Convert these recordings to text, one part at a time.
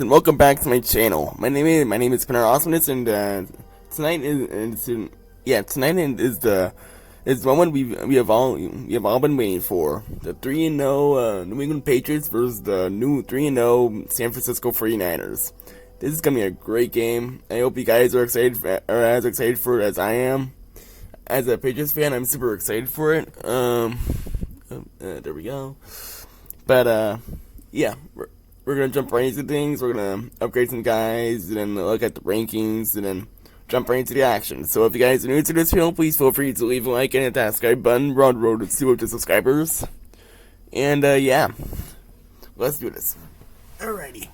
And welcome back to my channel. My name is Connor Awesomeness, and tonight is the moment we have all been waiting for. The 3-0 New England Patriots versus the new 3-0 San Francisco 49ers. This is gonna be a great game. I hope you guys are as excited for it as I am. As a Patriots fan, I'm super excited for it. There we go. But yeah. We're gonna jump right into things. We're gonna upgrade some guys, and then look at the rankings, and then jump right into the action. So if you guys are new to this channel, please feel free to leave a like and hit that subscribe button. We're on the road to 200 subscribers. And yeah, let's do this. Alrighty.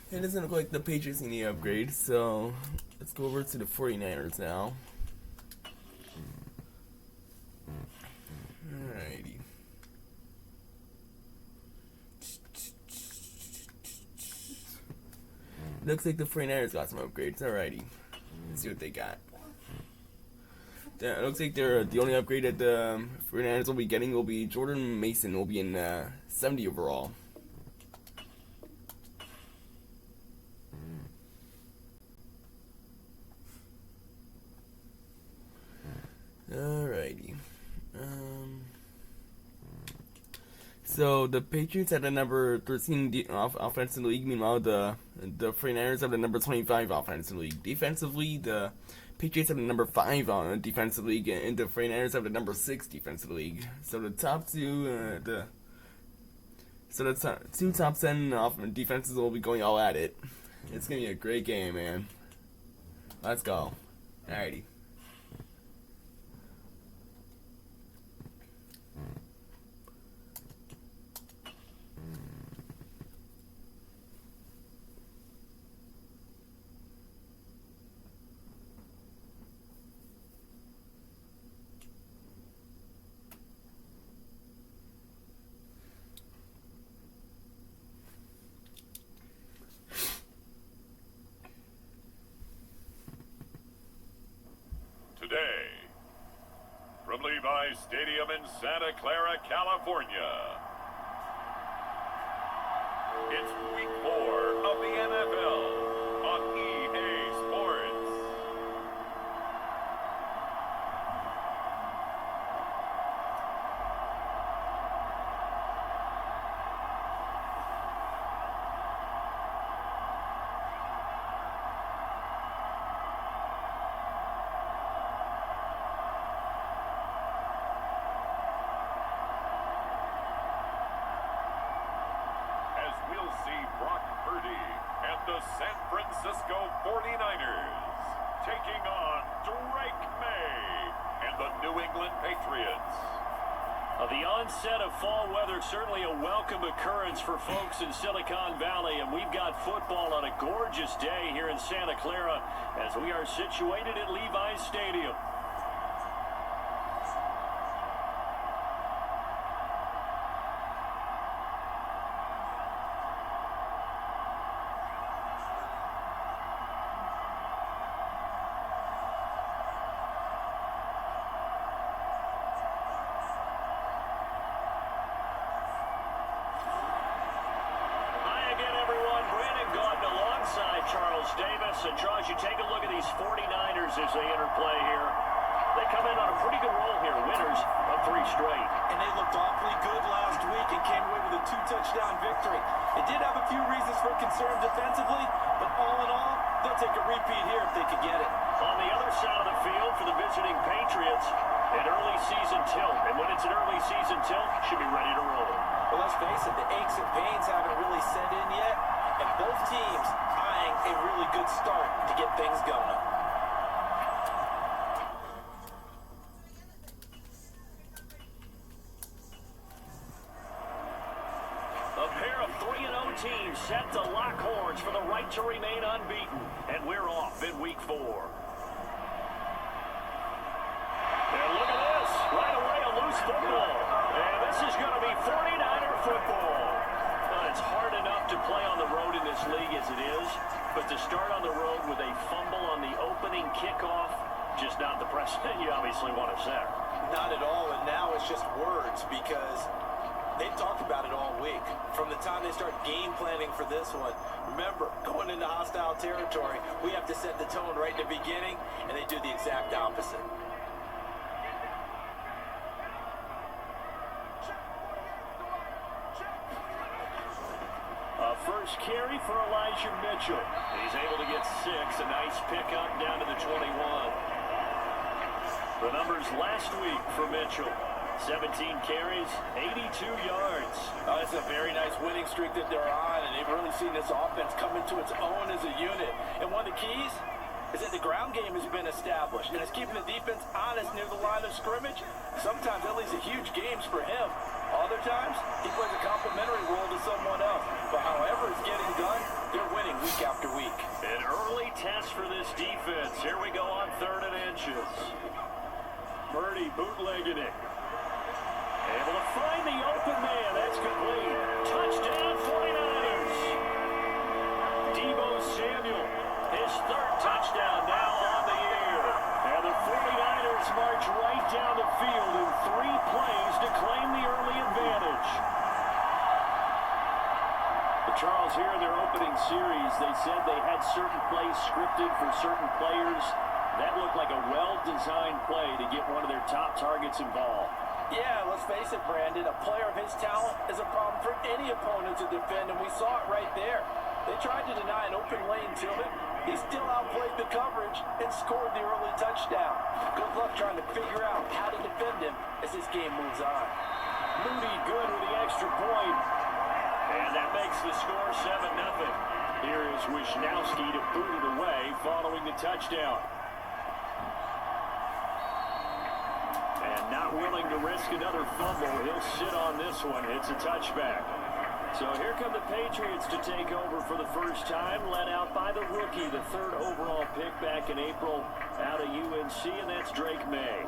It doesn't look like the Patriots need any upgrade, so let's go over to the 49ers now. Alrighty. Looks like the 49ers got some upgrades. Alrighty. Let's see what they got. It looks like the only upgrade that the 49ers will be getting will be Jordan Mason will be in 70 overall. Alrighty. So the Patriots had the number 13 offense in the league. Meanwhile, the 49ers have the number 25 offense in the league. Defensively, the Patriots have the number 5 on defensive league, and the 49ers have the number 6 defensive league. So the top two, two top 10 defenses will be going all at it. It's gonna be a great game, man. Let's go. Alrighty. Today, from Levi's Stadium in Santa Clara, California, it's week 4 of the NFL on EA Sports. The San Francisco 49ers taking on Drake May and the New England Patriots. The onset of fall weather, certainly a welcome occurrence for folks in Silicon Valley, and we've got football on a gorgeous day here in Santa Clara as we are situated at Levi's Stadium. Charles Davis, and Charles, you take a look at these 49ers as they interplay here. They come in on a pretty good roll here, winners of 3 straight. And they looked awfully good last week and came away with a 2-touchdown victory. They did have a few reasons for concern defensively, but all in all, they'll take a repeat here if they could get it. On the other side of the field for the visiting Patriots, an early season tilt. And when it's an early season tilt, should be ready to roll. Well, let's face it, the aches and pains haven't really set in yet, and both teams eyeing a really good start to get things going. A pair of 3-0 teams set to lock horns for the right to remain unbeaten, and we're off in week 4. And look at this, right away a loose football, and this is going to be 49er football. It's hard enough to play on the road in this league as it is, but to start on the road with a fumble on the opening kickoff, just not the precedent you obviously want to set. Not at all, and now it's just words because they've talked about it all week. from the time they start game planning for this one. Remember, going into hostile territory, we have to set the tone right in the beginning, and they do the exact opposite. First carry for Elijah Mitchell. He's able to get 6. A nice pickup down to the 21. The numbers last week for Mitchell. 17 carries, 82 yards. That's a very nice winning streak that they're on, and they've really seen this offense come into its own as a unit. And one of the keys is that the ground game has been established, and it's keeping the defense honest near the line of scrimmage. Sometimes that leads to huge games for him. Other times, he plays a complementary role to someone else. But however it's getting done, they're winning week after week. An early test for this defense. Here we go on 3rd and inches. Purdy bootlegging it. Able to find the open man. That's complete. Touchdown 49ers. Deebo Samuel, his 3rd touchdown now on the year. And the 49ers march right down the field in 3 plays to claim the early advantage. But Charles, here in their opening series, they said they had certain plays scripted for certain players. That looked like a well-designed play to get one of their top targets involved. Yeah, let's face it, Brandon. A player of his talent is a problem for any opponent to defend, and we saw it right there. They tried to deny an open lane to him. He still outplayed the coverage and scored the early touchdown. Good luck trying to figure out how to defend him as this game moves on. Moody good with the extra point. And that makes the score 7-0. Here is Wisnowski to boot it away following the touchdown. And not willing to risk another fumble. He'll sit on this one. It's a touchback. So here come the Patriots to take over for the first time, led out by the rookie, the 3rd overall pick back in April out of UNC, and that's Drake May.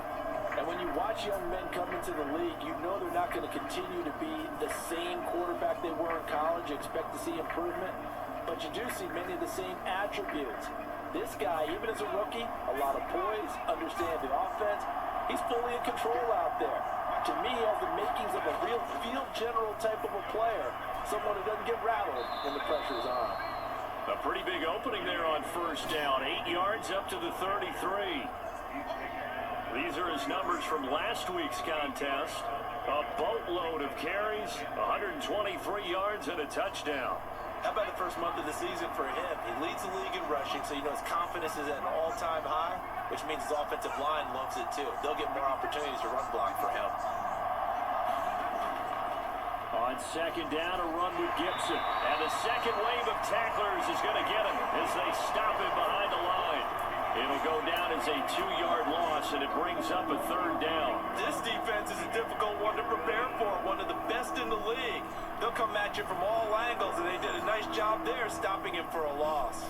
And when you watch young men come into the league, you know they're not going to continue to be the same quarterback they were in college. You expect to see improvement, but you do see many of the same attributes. This guy, even as a rookie, a lot of poise, understands the offense. He's fully in control out there. To me, he has the makings of a real field general type of a player. Someone who doesn't get rattled when the pressure's on. A pretty big opening there on 1st down. 8 yards up to the 33. These are his numbers from last week's contest. A boatload of carries, 123 yards and a touchdown. How about the first month of the season for him? He leads the league in rushing, so you know his confidence is at an all-time high, which means his offensive line loves it too. They'll get more opportunities to run block for him. On 2nd down, a run with Gibson. And the second wave of tacklers is going to get him as they stop him behind the line. It'll go down as a 2-yard loss, and it brings up a 3rd down. This defense is a difficult one to prepare for, one of the best in the league. They'll come at you from all angles, and they did a nice job there stopping him for a loss.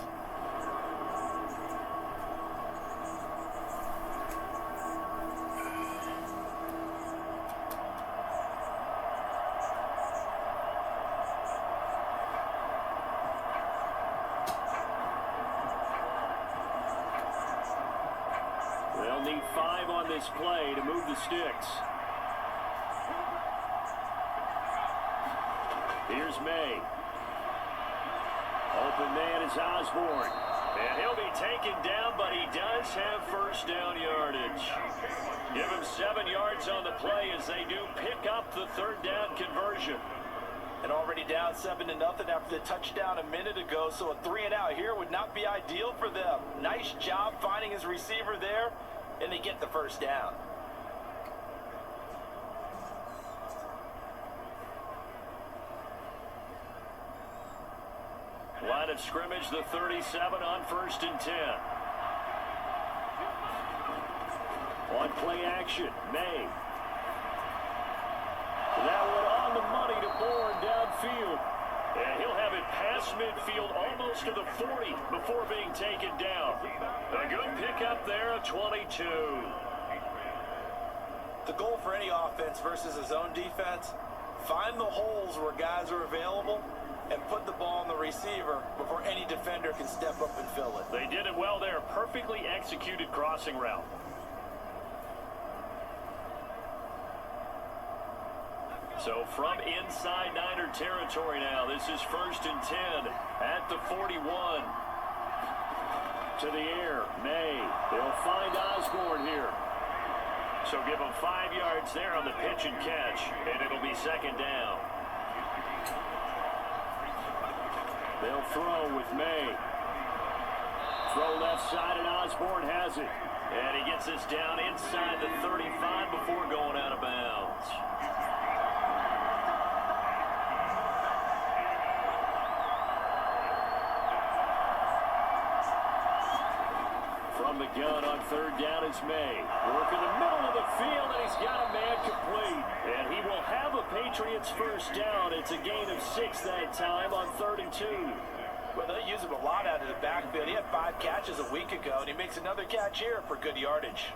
They'll need 5 on this play to move the sticks. Here's May. Open man is Osborne. And he'll be taken down, but he does have 1st down yardage. Give him 7 yards on the play as they do pick up the 3rd down conversion. And already down 7-0 after the touchdown a minute ago, so a 3-and-out here would not be ideal for them. Nice job finding his receiver there, and they get the 1st down. Line of scrimmage, the 37 on 1st and 10. On play action, May. That one on the money to Bourne downfield. And he'll have it past midfield almost to the 40 before being taken down. A good pickup there, a 22. The goal for any offense versus a zone defense, find the holes where guys are available and put the ball on the receiver before any defender can step up and fill it. They did it well there. Perfectly executed crossing route. So from inside Niner territory now, this is 1st and 10 at the 41. To the air, May. They'll find Osborne here. So give them 5 yards there on the pitch and catch, and it'll be 2nd down. They'll throw with May. Throw left side, and Osborne has it. And he gets this down inside the 35 before going out of bounds. From the gun on 3rd down is May. Work in the middle of the field, and he's got a man complete. And he will have a Patriots 1st down. It's a gain of 6 that time on 3rd and 2. Well, they use him a lot out of the backfield. He had 5 catches a week ago, and he makes another catch here for good yardage.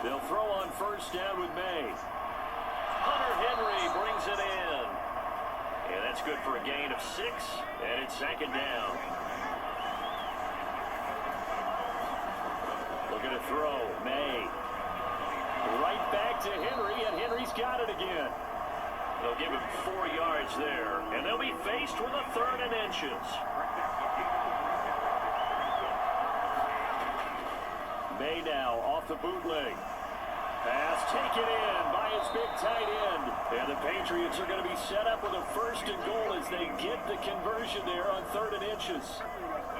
They'll throw on 1st down with May. Hunter Henry brings it in. And that's good for a gain of 6, and it's 2nd down. Looking to throw, May. Right back to Henry, and Henry's got it again. They'll give him 4 yards there, and they'll be faced with a 3rd and inches. May now off the bootleg. Pass taken in by his big tight end. And the Patriots are going to be set up with a 1st and goal as they get the conversion there on 3rd and inches.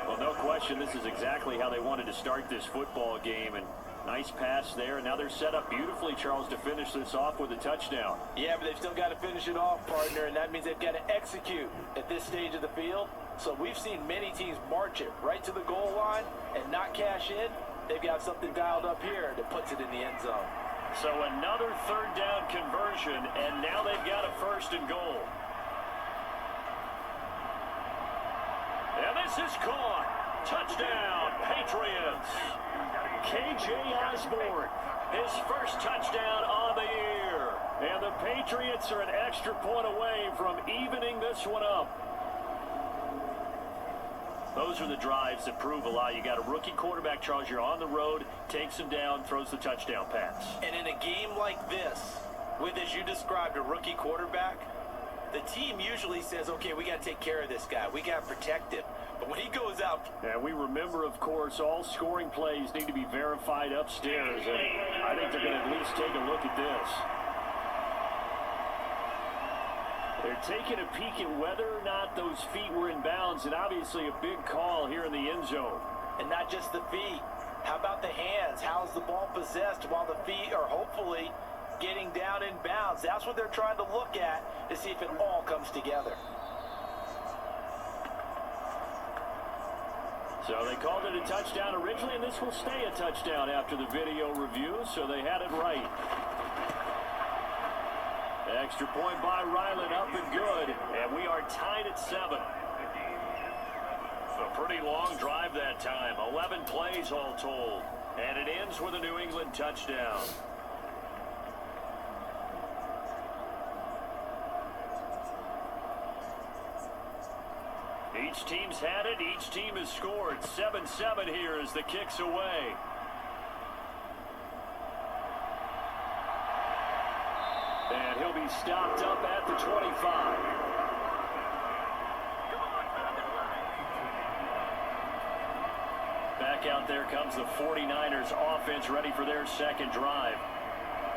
Well, no question, this is exactly how they wanted to start this football game. And nice pass there. And now they're set up beautifully, Charles, to finish this off with a touchdown. Yeah, but they've still got to finish it off, partner, and that means they've got to execute at this stage of the field. So we've seen many teams march it right to the goal line and not cash in. They've got something dialed up here that puts it in the end zone. So another 3rd down conversion, and now they've got a 1st and goal. And this is caught. Touchdown, Patriots. K.J. Osborne, his 1st touchdown on the year. And the Patriots are an extra point away from evening this one up. Those are the drives that prove a lot. You got a rookie quarterback, Charles. You're on the road, takes him down, throws the touchdown pass. And in a game like this, with, as you described, a rookie quarterback, the team usually says, okay, we got to take care of this guy. We got to protect him. But when he goes out... And we remember, of course, all scoring plays need to be verified upstairs. And I think they're going to at least take a look at this. They're taking a peek at whether or not those feet were in bounds, and obviously a big call here in the end zone. And not just the feet. How about the hands? How's the ball possessed while the feet are hopefully getting down in bounds? That's what they're trying to look at to see if it all comes together. So they called it a touchdown originally, and this will stay a touchdown after the video review, so they had it right. Extra point by Ryland, up and good, and we are tied at 7. A pretty long drive that time, 11 plays all told, and it ends with a New England touchdown. Each team's had it, each team has scored. 7-7 here as the kick's away. And he'll be stopped up at the 25. Back out there comes the 49ers offense, ready for their second drive.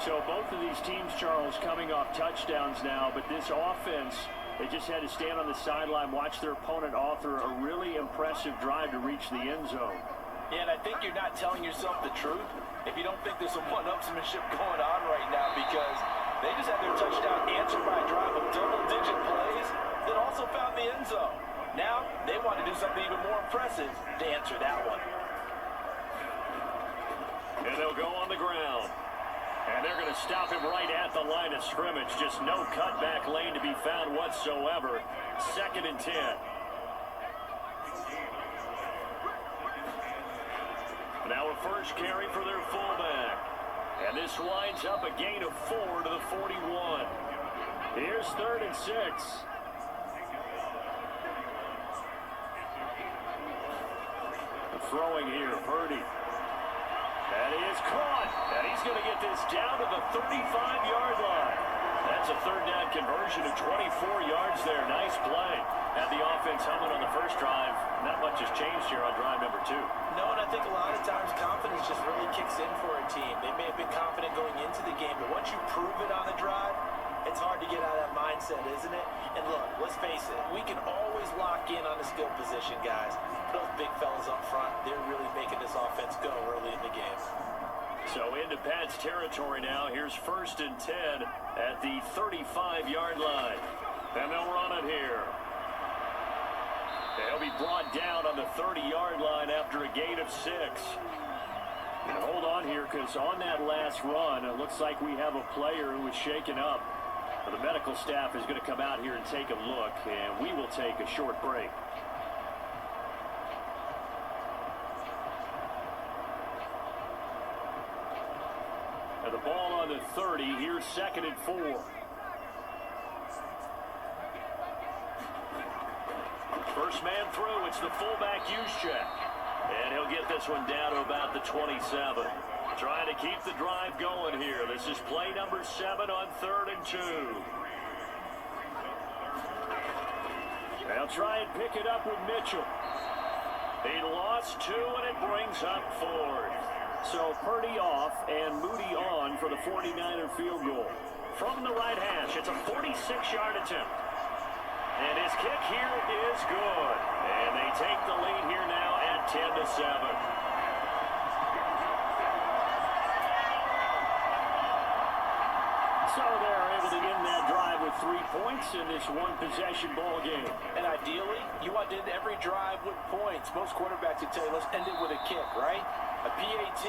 So both of these teams, Charles, coming off touchdowns now, but this offense, they just had to stand on the sideline, watch their opponent author a really impressive drive to reach the end zone. Yeah, and I think you're not telling yourself the truth if you don't think there's some one-upsmanship going on right now, because they just had their touchdown answered by a drive of double-digit plays that also found the end zone. Now, they want to do something even more impressive to answer that one. And they'll go on the ground. And they're going to stop him right at the line of scrimmage. Just no cutback lane to be found whatsoever. 2nd and 10. Now a first first carry for their fullback. And this winds up a gain of 4 to the 41. Here's 3rd and 6. Throwing here, Purdy. That is caught. And he's going to get this down to the 35-yard line. That's a 3rd down conversion of 24 yards there. Nice play. Had the offense humming on the first drive. Not much has changed here on drive number 2. No, and I think a lot of times confidence just really kicks in for a team. They may have been confident going into the game, but once you prove it on a drive, it's hard to get out of that mindset, isn't it? And look, let's face it, we can always lock in on the skill position, guys. Those big fellas up front, they're really making this offense go early in the game. So into Pat's territory now. Here's 1st and 10 at the 35-yard line. And they'll run it here. They'll be brought down on the 30-yard line after a gain of 6. And hold on here, because on that last run, it looks like we have a player who is shaken up. The medical staff is going to come out here and take a look, and we will take a short break. And the ball on the 30. Here's 2nd and 4. First man through. It's the fullback use check. And he'll get this one down to about the 27. Trying to keep the drive going here. This is play number 7 on 3rd and 2. They'll try and pick it up with Mitchell. He lost 2, and it brings up 4th. So Purdy off and Moody on for the 49er field goal. From the right hash, it's a 46-yard attempt. And his kick here is good. And they take the lead here now at 10-7. So they're able to end that drive with 3 points in this one-possession ball game. And ideally, you want to end every drive with points. Most quarterbacks would tell you, let's end it with a kick, right? A PAT,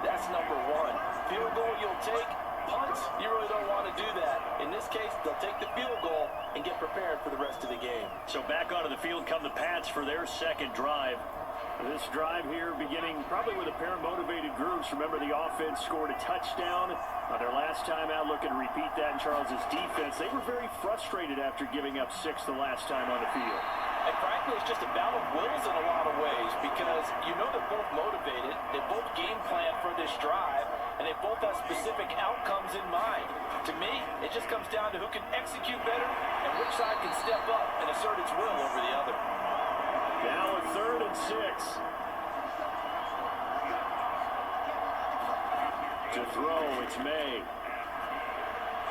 that's number 1. Field goal you'll take. Punts, you really don't want to do that. In this case, they'll take the field goal and get prepared for the rest of the game. So back onto the field come the Pats for their 2nd drive. This drive here beginning probably with a pair of motivated groups. Remember, the offense scored a touchdown on their last time out. Looking to repeat that in Charles's defense. They were very frustrated after giving up 6 the last time on the field. And frankly, it's just a battle of wills in a lot of ways because you know they're both motivated, they both game plan for this drive, and they both have specific outcomes in mind. To me, it just comes down to who can execute better and which side can step up and assert its will over the other. Now a 3rd and 6. To throw, it's May.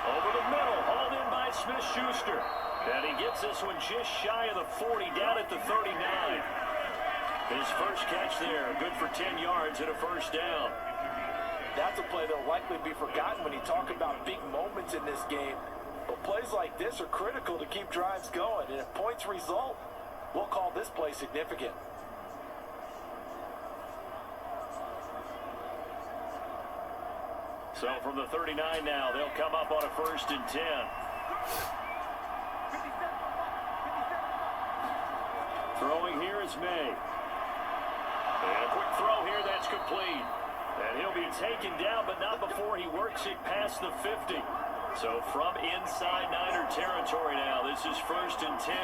Over the middle, hauled in by Smith-Schuster. And he gets this one just shy of the 40, down at the 39. His first catch there, good for 10 yards and a 1st down. That's a play that'll likely be forgotten when you talk about big moments in this game. But plays like this are critical to keep drives going. And if points result, we'll call this play significant. So from the 39 now, they'll come up on a 1st and 10. Throwing here is May. And a quick throw here, that's complete. And he'll be taken down, but not before he works it past the 50. So from inside Niner territory now, this is 1st and 10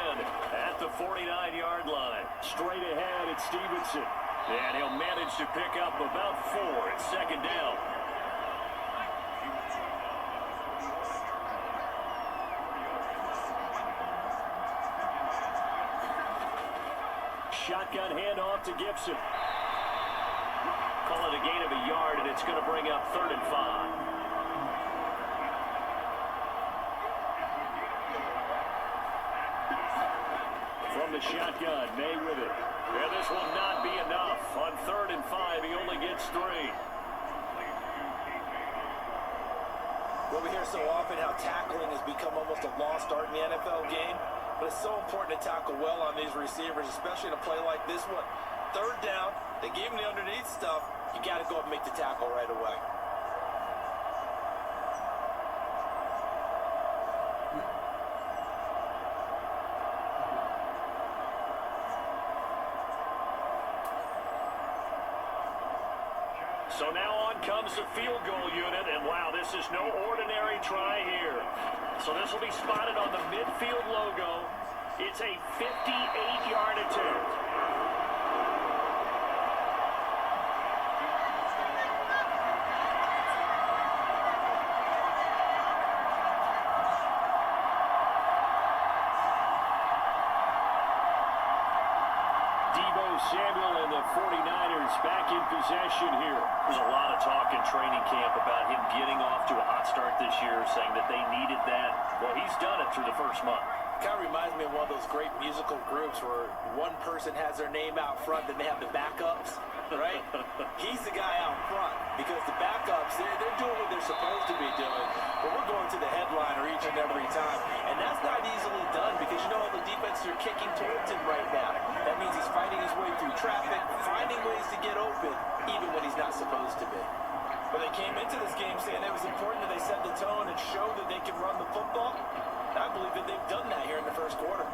at the 49-yard line. Straight ahead, it's Stevenson. And he'll manage to pick up about 4 at 2nd down. Shotgun handoff to Gibson. Call it a gain of a yard, and it's going to bring up 3rd and 5. From the shotgun, May with it. And this will not be enough. On 3rd and 5, he only gets 3. Well, we hear so often how tackling has become almost a lost art in the NFL game. But it's so important to tackle well on these receivers, especially in a play like this one. 3rd down, they gave him the underneath stuff. You got to go up and make the tackle right away. So now on comes the field goal unit, and wow, this is no ordinary try here. So this will be spotted on the midfield logo. It's a 58-yard attempt. Samuel and the 49ers back in possession here. There's a lot of talk in training camp about him getting off to a hot start this year, saying that they needed that. Well, he's done it through the first month. Kind of reminds me of one of those great musical groups where one person has their name out front, then they have the backups, right? He's the guy out front because the backups, they're doing what they're supposed to be doing, but we're going to the headliner each and every time. And that's not easily done because you know all the defenses are kicking towards him right now. That means he's fighting his way through traffic, finding ways to get open, even when he's not supposed to be. But they came into this game saying it was important that they set the tone and show that they can run the football. And I believe that they've done that here in the first quarter.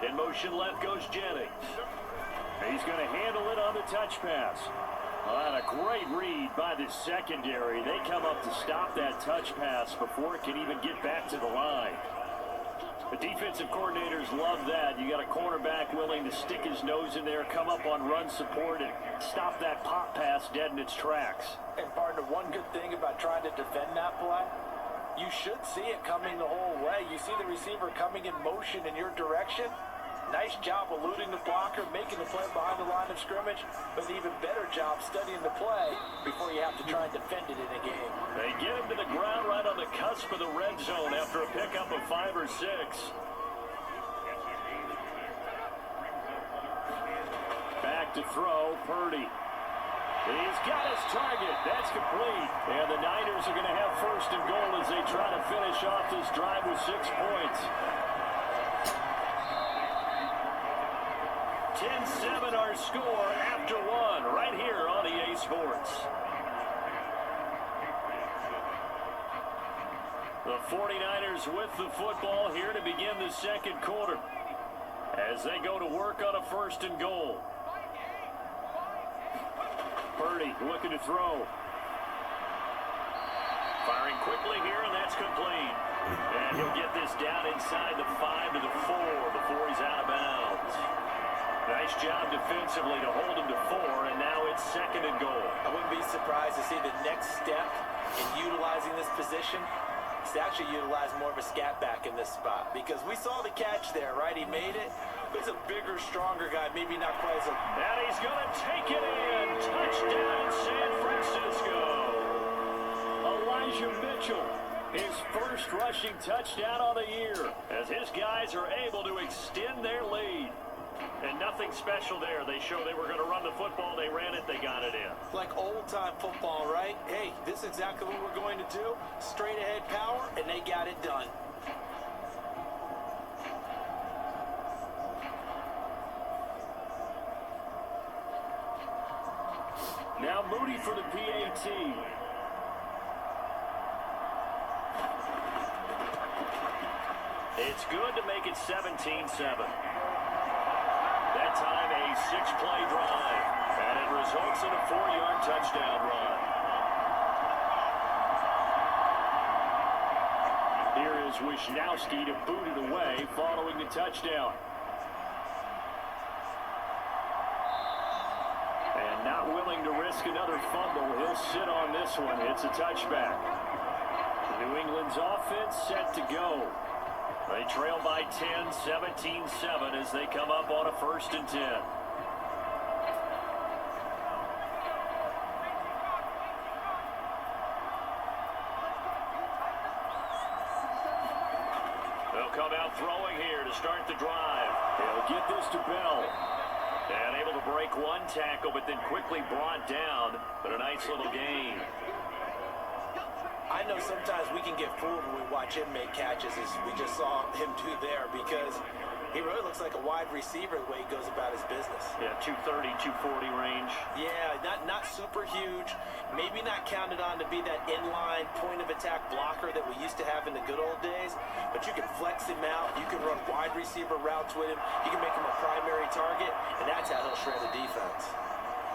In motion left goes Jennings. He's going to handle it on the touch pass. And a great read by the secondary. They come up to stop that touch pass before it can even get back to the line. The defensive coordinators love that. You got a cornerback willing to stick his nose in there, come up on run support, and stop that pop pass dead in its tracks. And partner, one good thing about trying to defend that play, you should see it coming the whole way. You see the receiver coming in motion in your direction. Nice job eluding the blocker, making the play behind the line of scrimmage, but an even better job studying the play before you have to try and defend it in a game. They get him to the ground right on the cusp of the red zone after a pickup of 5 or 6. Back to throw, Purdy. He's got his target. That's complete. And the Niners are going to have first and goal as they try to finish off this drive with 6 points. 10-7 our score after 1 right here on EA Sports. The 49ers with the football here to begin the second quarter as they go to work on a first and goal. Purdy looking to throw. Firing quickly here, and that's complete. And he'll get this down inside the 5 to the 4 before he's out of bounds. Nice job defensively to hold him to 4, and now it's second and goal. I wouldn't be surprised to see the next step in utilizing this position is to actually utilize more of a scat back in this spot, because we saw the catch there, right? He made it. He's a bigger, stronger guy, maybe not quite as a... And he's going to take it in. Touchdown, San Francisco. Elijah Mitchell, his first rushing touchdown on the year, as his guys are able to extend their lead. And nothing special there. They show they were going to run the football. They ran it. They got it in. Like old-time football, right? Hey, this is exactly what we're going to do. Straight ahead power, and they got it done. Now Moody for the PAT. It's good to make it 17-7. That time a 6-play drive, and it results in a 4-yard touchdown run. Here is Wisnowski to boot it away following the touchdown. And not willing to risk another fumble, he'll sit on this one. It's a touchback. New England's offense set to go. They trail by 10, 17-7 as they come up on a first and 10. They'll come out throwing here to start the drive. They'll get this to Bell. And able to break one tackle, but then quickly brought down. But a nice little gain. I know sometimes we can get fooled when we watch him make catches, as we just saw him do there, because He really looks like a wide receiver the way he goes about his business. Yeah, 230, 240 range. Yeah, not super huge. Maybe not counted on to be that inline point-of-attack blocker that we used to have in the good old days. But you can flex him out. You can run wide receiver routes with him. You can make him a primary target, and that's how he'll shred a defense.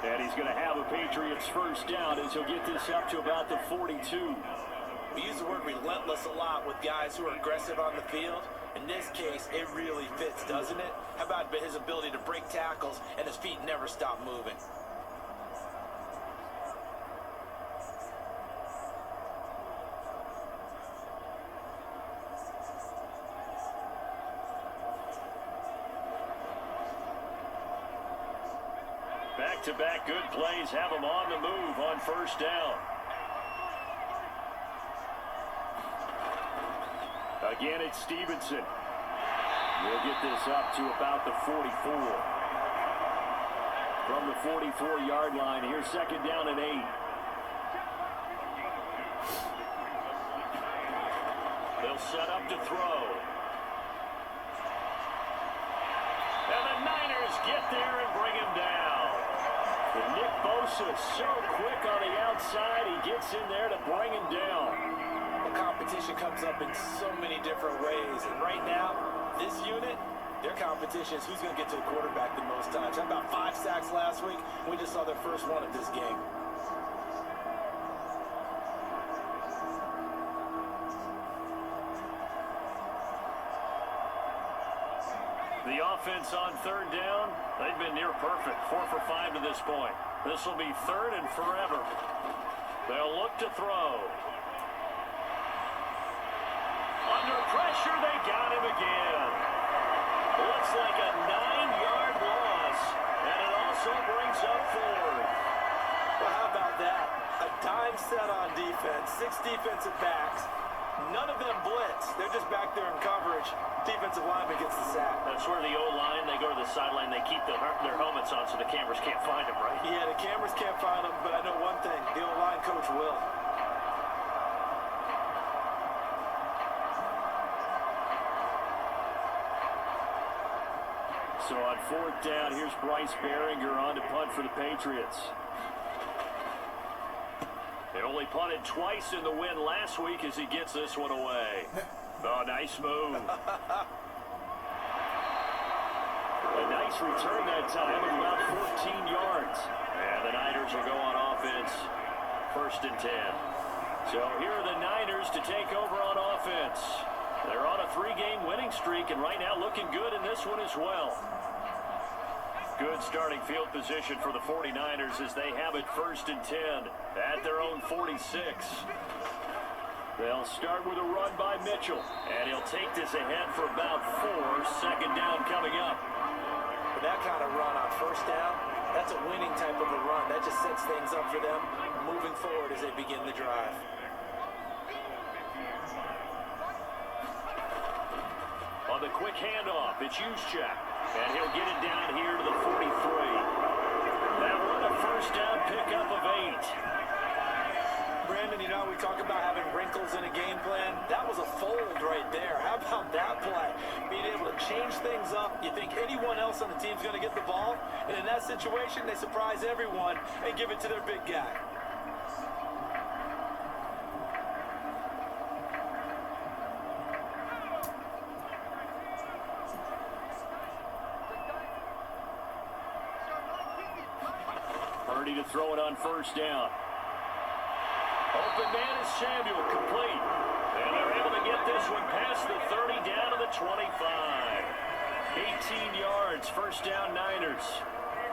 And he's going to have a Patriots first down as he'll get this up to about the 42. We use the word relentless a lot with guys who are aggressive on the field. In this case, it really fits, doesn't it? How about his ability to break tackles and his feet never stop moving? Back-to-back good plays have him on the move on first down. Again, it's Stevenson. We'll get this up to about the 44. From the 44-yard line, here's second down and 8. They'll set up to throw. And the Niners get there and bring him down. And Nick Bosa is so quick on the outside, he gets in there to bring him down. Competition comes up in so many different ways, and right now this unit, their competition is who's going to get to the quarterback the most times. How about 5 sacks last week? We just saw their first one of this game. The offense on third down, they've been near perfect, 4 for 5 to this point. This will be third and forever. They'll look to throw. Under pressure, they got him again. Looks like a 9-yard loss, and it also brings up fourth. Well, how about that? A dime set on defense, 6 defensive backs. None of them blitz. They're just back there in coverage. Defensive lineman gets the sack. That's where the O-line, they go to the sideline, they keep their helmets on so the cameras can't find them, right? Yeah, the cameras can't find them, but I know one thing. The O-line coach will. So on fourth down, here's Bryce Behringer on to punt for the Patriots. They only punted twice in the win last week as he gets this one away. Oh, nice move. A nice return that time of about 14 yards. And the Niners will go on offense, 1st and 10. So here are the Niners to take over on offense. They're on a 3-game winning streak, and right now looking good in this one as well. Good starting field position for the 49ers as they have it 1st and 10 at their own 46. They'll start with a run by Mitchell, and he'll take this ahead for about 4. Second down coming up. For that kind of run on first down, that's a winning type of a run. That just sets things up for them moving forward as they begin the drive. On the quick handoff, it's Juszczyk, and he'll get it down here to the 43. That one a first down pickup of 8. Brandon, you know, we talk about having wrinkles in a game plan. That was a fold right there. How about that play? Being able to change things up. You think anyone else on the team's going to get the ball, and in that situation, they surprise everyone and give it to their big guy. Purdy to throw it on first down. Open man is Samuel, complete. And they're able to get this one past the 30 down to the 25. 18 yards, first down Niners.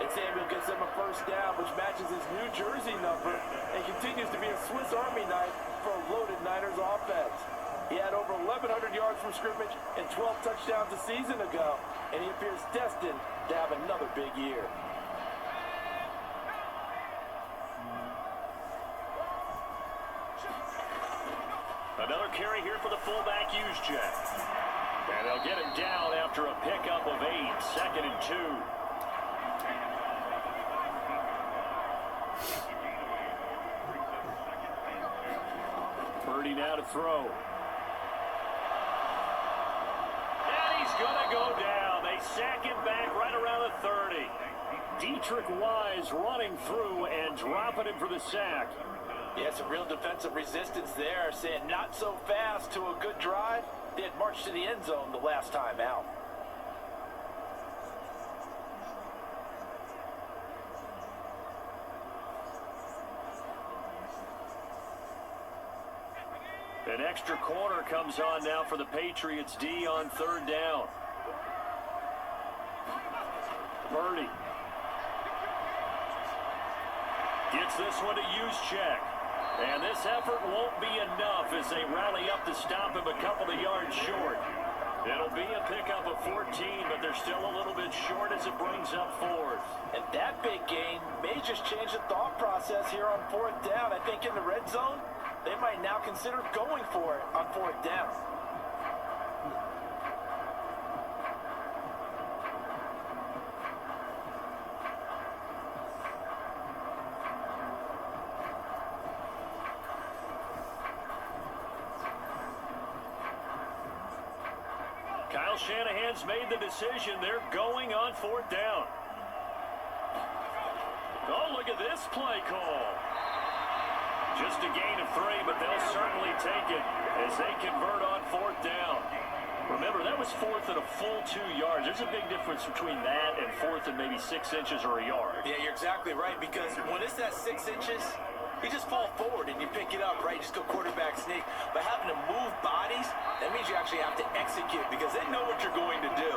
And Samuel gets him a first down, which matches his New Jersey number and continues to be a Swiss Army knife for a loaded Niners offense. He had over 1,100 yards from scrimmage and 12 touchdowns a season ago, and he appears destined to have another big year. Another carry here for the fullback, Juszczyk. And they'll get him down after a pickup of 8, 2nd and 2. Purdy now to throw. And he's going to go down. they sack him back right around the 30. Dietrich Wise running through and dropping him for the sack. Yeah, some real defensive resistance there, saying not so fast to a good drive. They had marched to the end zone the last time out. An extra corner comes on now for the Patriots D on 3rd down. Purdy gets this one to Juszczyk. And this effort won't be enough as they rally up to stop him a couple of yards short. It'll be a pickup of 14, but they're still a little bit short as it brings up 4th. And that big gain may just change the thought process here on 4th down. I think in the red zone, they might now consider going for it on 4th down. Kyle Shanahan's made the decision. They're going on 4th down. Oh, look at this play call. Just a gain of 3, but they'll certainly take it as they convert on 4th down. Remember, that was 4th and a full 2 yards. There's a big difference between that and 4th and maybe 6 inches or a yard. Yeah, you're exactly right, because when it's that 6 inches, you just fall forward and you pick it up, right? You just go quarterback sneak. But having to move bodies, that means you actually have to execute because they know what you're going to do.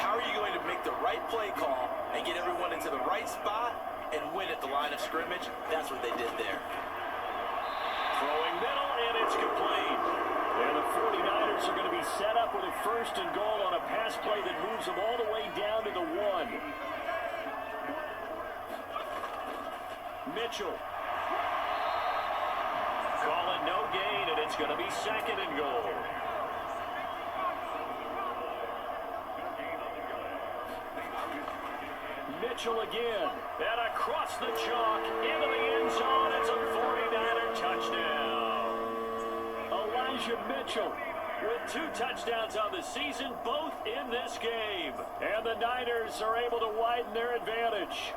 How are you going to make the right play call and get everyone into the right spot and win at the line of scrimmage? That's what they did there. Throwing middle, and it's complete. And the 49ers are going to be set up with a 1st and goal on a pass play that moves them all the way down to the 1. Mitchell. Calling no gain, and it's going to be 2nd and goal. Mitchell again, and across the chalk, into the end zone. It's a 49er touchdown. Elijah Mitchell with 2 touchdowns on the season, both in this game. And the Niners are able to widen their advantage.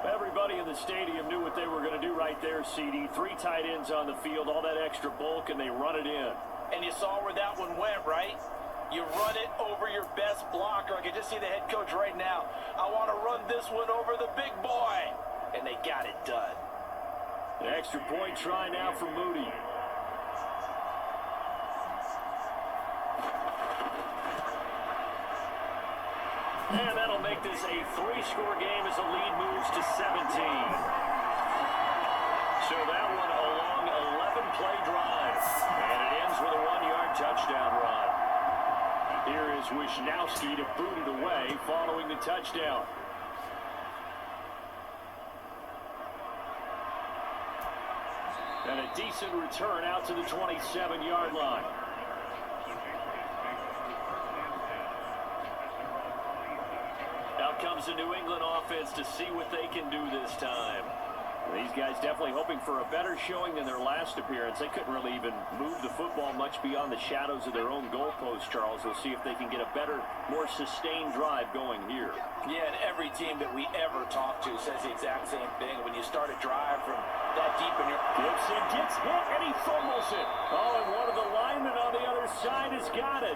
Everybody in the stadium knew what they were going to do right there, CD. 3 tight ends on the field, all that extra bulk, and they run it in. And you saw where that one went, right? You run it over your best blocker. I can just see the head coach right now. I want to run this one over the big boy. And they got it done. An extra point try now for Moody. And that'll make this a 3-score game as the lead moves to 17. So that one a long 11-play drive. And it ends with a 1-yard touchdown run. Here is Wisnowski to boot it away following the touchdown. And a decent return out to the 27-yard line. Out comes the New England offense to see what they can do this time. These guys definitely hoping for a better showing than their last appearance. They couldn't really even move the football much beyond the shadows of their own goalpost, Charles. We'll see if they can get a better, more sustained drive going here. Yeah, and every team that we ever talk to says the exact same thing. When you start a drive from that deep in your... Gibson gets hit and he fumbles it. Oh, and one of the linemen on the other side has got it.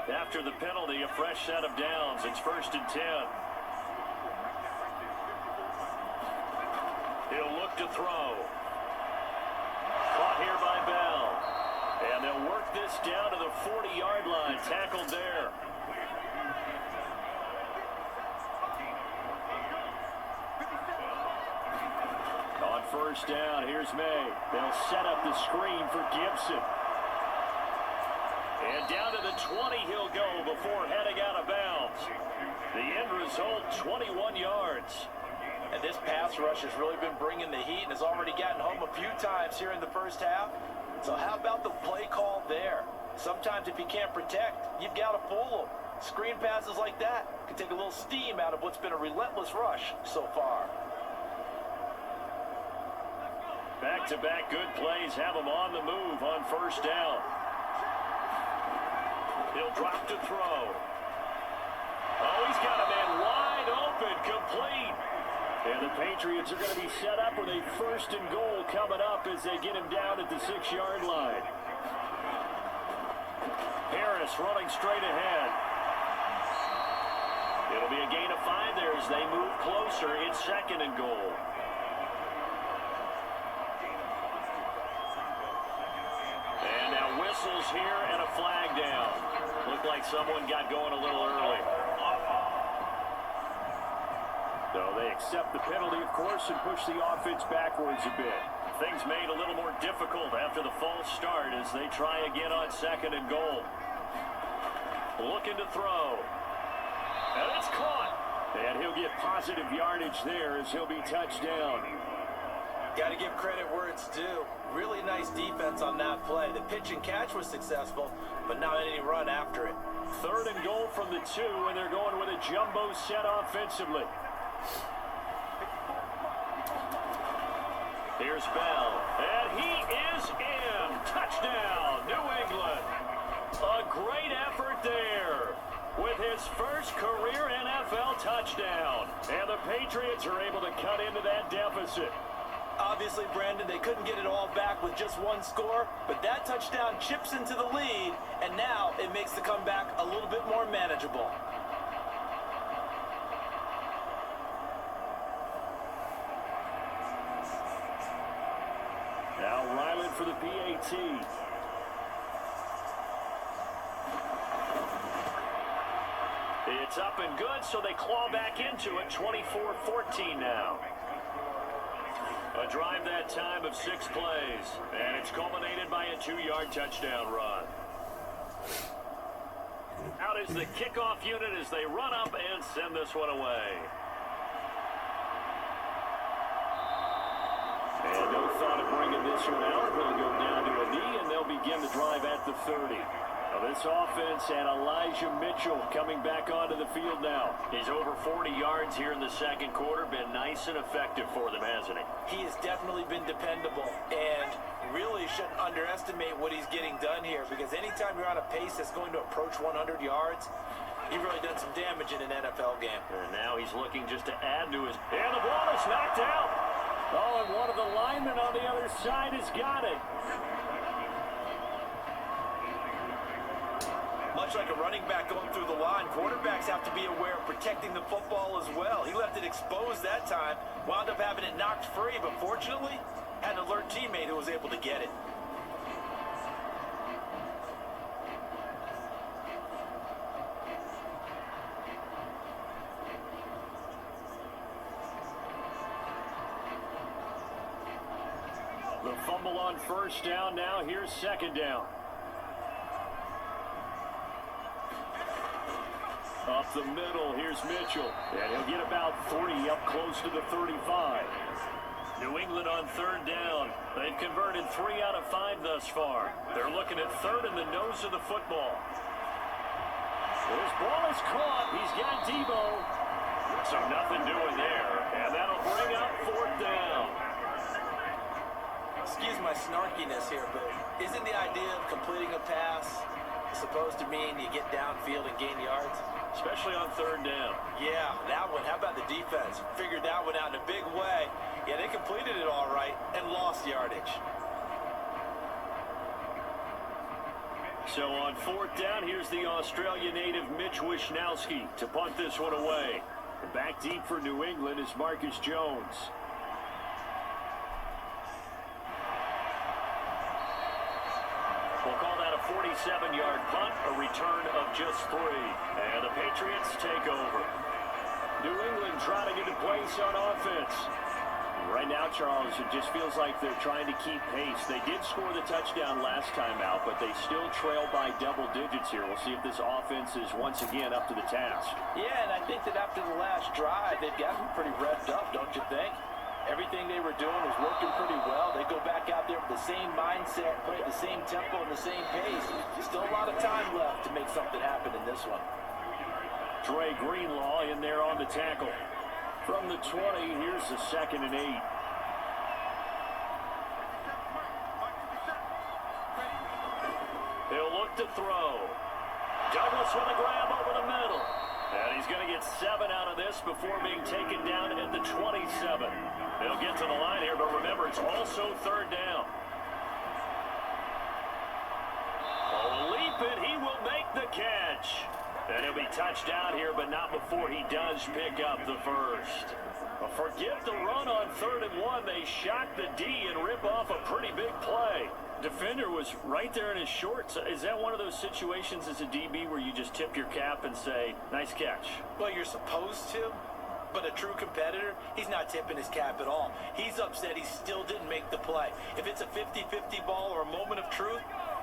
After the penalty, a fresh set of downs. It's 1st and 10. He'll look to throw. Caught here by Bell. And they'll work this down to the 40-yard line. Tackled there. On 1st down, here's May. They'll set up the screen for Gibson. And down to the 20 he'll go before heading out of bounds. The end result, 21 yards. And this pass rush has really been bringing the heat and has already gotten home a few times here in the first half. So how about the play call there? Sometimes if you can't protect, you've got to fool them. Screen passes like that can take a little steam out of what's been a relentless rush so far. Back-to-back good plays have him on the move on first down. He'll drop to throw. Oh, he's got a man wide open, complete. And the Patriots are going to be set up with a 1st and goal coming up as they get him down at the 6-yard line. Harris running straight ahead. It'll be a gain of 5 there as they move closer. It's 2nd and goal. And now whistles here and a flag down. Looked like someone got going a little early. So they accept the penalty, of course, and push the offense backwards a bit. Things made a little more difficult after the false start as they try again on 2nd and goal. Looking to throw. And it's caught. And he'll get positive yardage there as he'll be touched down. Got to give credit where it's due. Really nice defense on that play. The pitch and catch was successful, but not any run after it. 3rd and goal from the 2, and they're going with a jumbo set offensively. Here's Bell, and he is in. Touchdown, New England. A great effort there with his first career NFL touchdown. And the Patriots are able to cut into that deficit. Obviously, Brandon, they couldn't get it all back with just one score, but that touchdown chips into the lead, and now it makes the comeback a little bit more manageable. Now Ryland for the PAT. It's up and good, so they claw back into it. 24-14 now. A drive that time of 6 plays, and it's culminated by a 2-yard touchdown run. Out is the kickoff unit as they run up and send this one away. And no thought of bringing this one out. He'll go down to a knee, and they'll begin the drive at the 30. Now this offense and Elijah Mitchell coming back onto the field now. He's over 40 yards here in the 2nd quarter. Been nice and effective for them, hasn't he? He has definitely been dependable, and really shouldn't underestimate what he's getting done here, because anytime you're on a pace that's going to approach 100 yards, you've really done some damage in an NFL game. And now he's looking just to add to his... And the ball is knocked out. Oh, and one of the linemen on the other side has got it. Much like a running back going through the line, quarterbacks have to be aware of protecting the football as well. He left it exposed that time, wound up having it knocked free, but fortunately, had an alert teammate who was able to get it. The fumble on first down now. Here's 2nd down. Up the middle, here's Mitchell. And he'll get about 30 up close to the 35. New England on 3rd down. They've converted 3 out of 5 thus far. They're looking at 3rd in the nose of the football. This ball is caught. He's got Debo. So nothing doing there. And that'll bring up 4th down. Excuse my snarkiness here, but isn't the idea of completing a pass supposed to mean you get downfield and gain yards? Especially on 3rd down. Yeah, that one. How about the defense? Figured that one out in a big way. Yeah, they completed it all right and lost yardage. So on 4th down, here's the Australia native Mitch Wishnowski to punt this one away. Back deep for New England is Marcus Jones. We'll call that a 47-yard punt, a return of just 3. And the Patriots take over. New England trying to get a place on offense. Right now, Charles, it just feels like they're trying to keep pace. They did score the touchdown last time out, but they still trail by double digits here. We'll see if this offense is once again up to the task. Yeah, and I think that after the last drive, they've gotten pretty revved up, don't you think? Everything they were doing was working pretty well. They go back out there with the same mindset, play at the same tempo and the same pace. Still a lot of time left to make something happen in this one. Dre Greenlaw in there on the tackle. From the 20, here's the 2nd and 8. back to throw. Douglas with a grab over the middle. And he's going to get 7 out of this before being taken down at the 27. They'll get to the line here, but remember, it's also 3rd down. Oh, leap, and he will make the catch. And he'll be touched down here, but not before he does pick up the first. Forget the run on 3rd and 1. They shock the D and rip off a pretty big play. Defender was right there in his shorts. Is that one of those situations as a DB where you just tip your cap and say, nice catch? Well, you're supposed to, but a true competitor, he's not tipping his cap at all. He's upset he still didn't make the play. If it's a 50-50 ball or a moment of truth,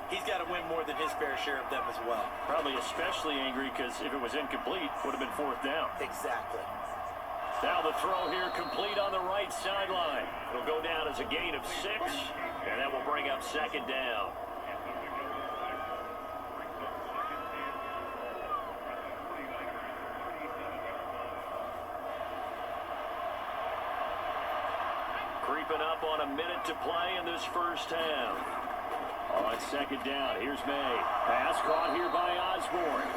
he's got to win more than his fair share of them as well. Probably especially angry because if it was incomplete, would have been 4th down. Exactly. Now the throw here complete on the right sideline. It'll go down as a gain of 6, and that will bring up 2nd down. Creeping up on a minute to play in this first half. On 2nd down, here's May. Pass caught here by Osborne.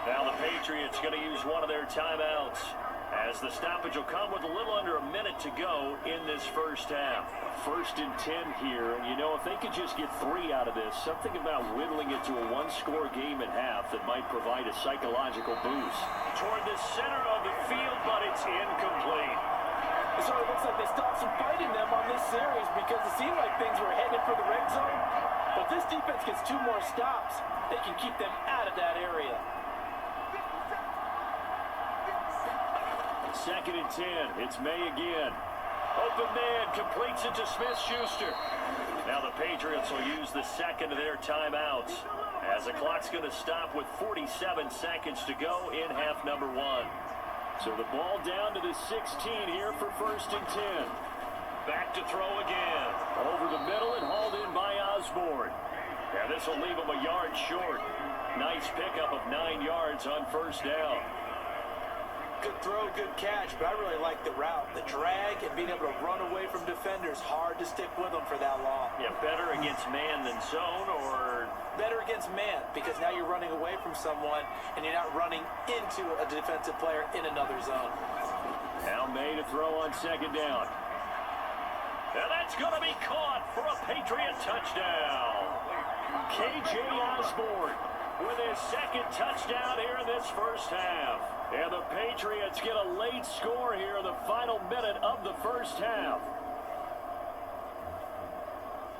Now the Patriots going to use one of their timeouts, as the stoppage will come with a little under a minute to go in this first half. 1st and 10 here, and you know, if they could just get 3 out of this, something about whittling it to a 1-score game at half that might provide a psychological boost. Toward the center of the field, but it's incomplete. It sort of looks like they stopped some fighting them on this series because it seemed like things were headed for the red zone. But this defense gets 2 more stops, they can keep them out of that area. 2nd and 10. It's May again. Open man completes it to Smith-Schuster. Now the Patriots will use the 2nd of their timeouts, as the clock's going to stop with 47 seconds to go in half number 1. So the ball down to the 16 here for 1st and 10. Back to throw again. Over the middle and hauled in by Osborne. And this will leave him a yard short. Nice pickup of 9 yards on 1st down. Good throw, good catch, but I really like the route. The drag and being able to run away from defenders, hard to stick with them for that long. Yeah, better against man than zone, or? Better against man, because now you're running away from someone and you're not running into a defensive player in another zone. Now May to throw on 2nd down. And that's going to be caught for a Patriot touchdown. K.J. Osborne with his 2nd touchdown here in this first half. And the Patriots get a late score here in the final minute of the first half.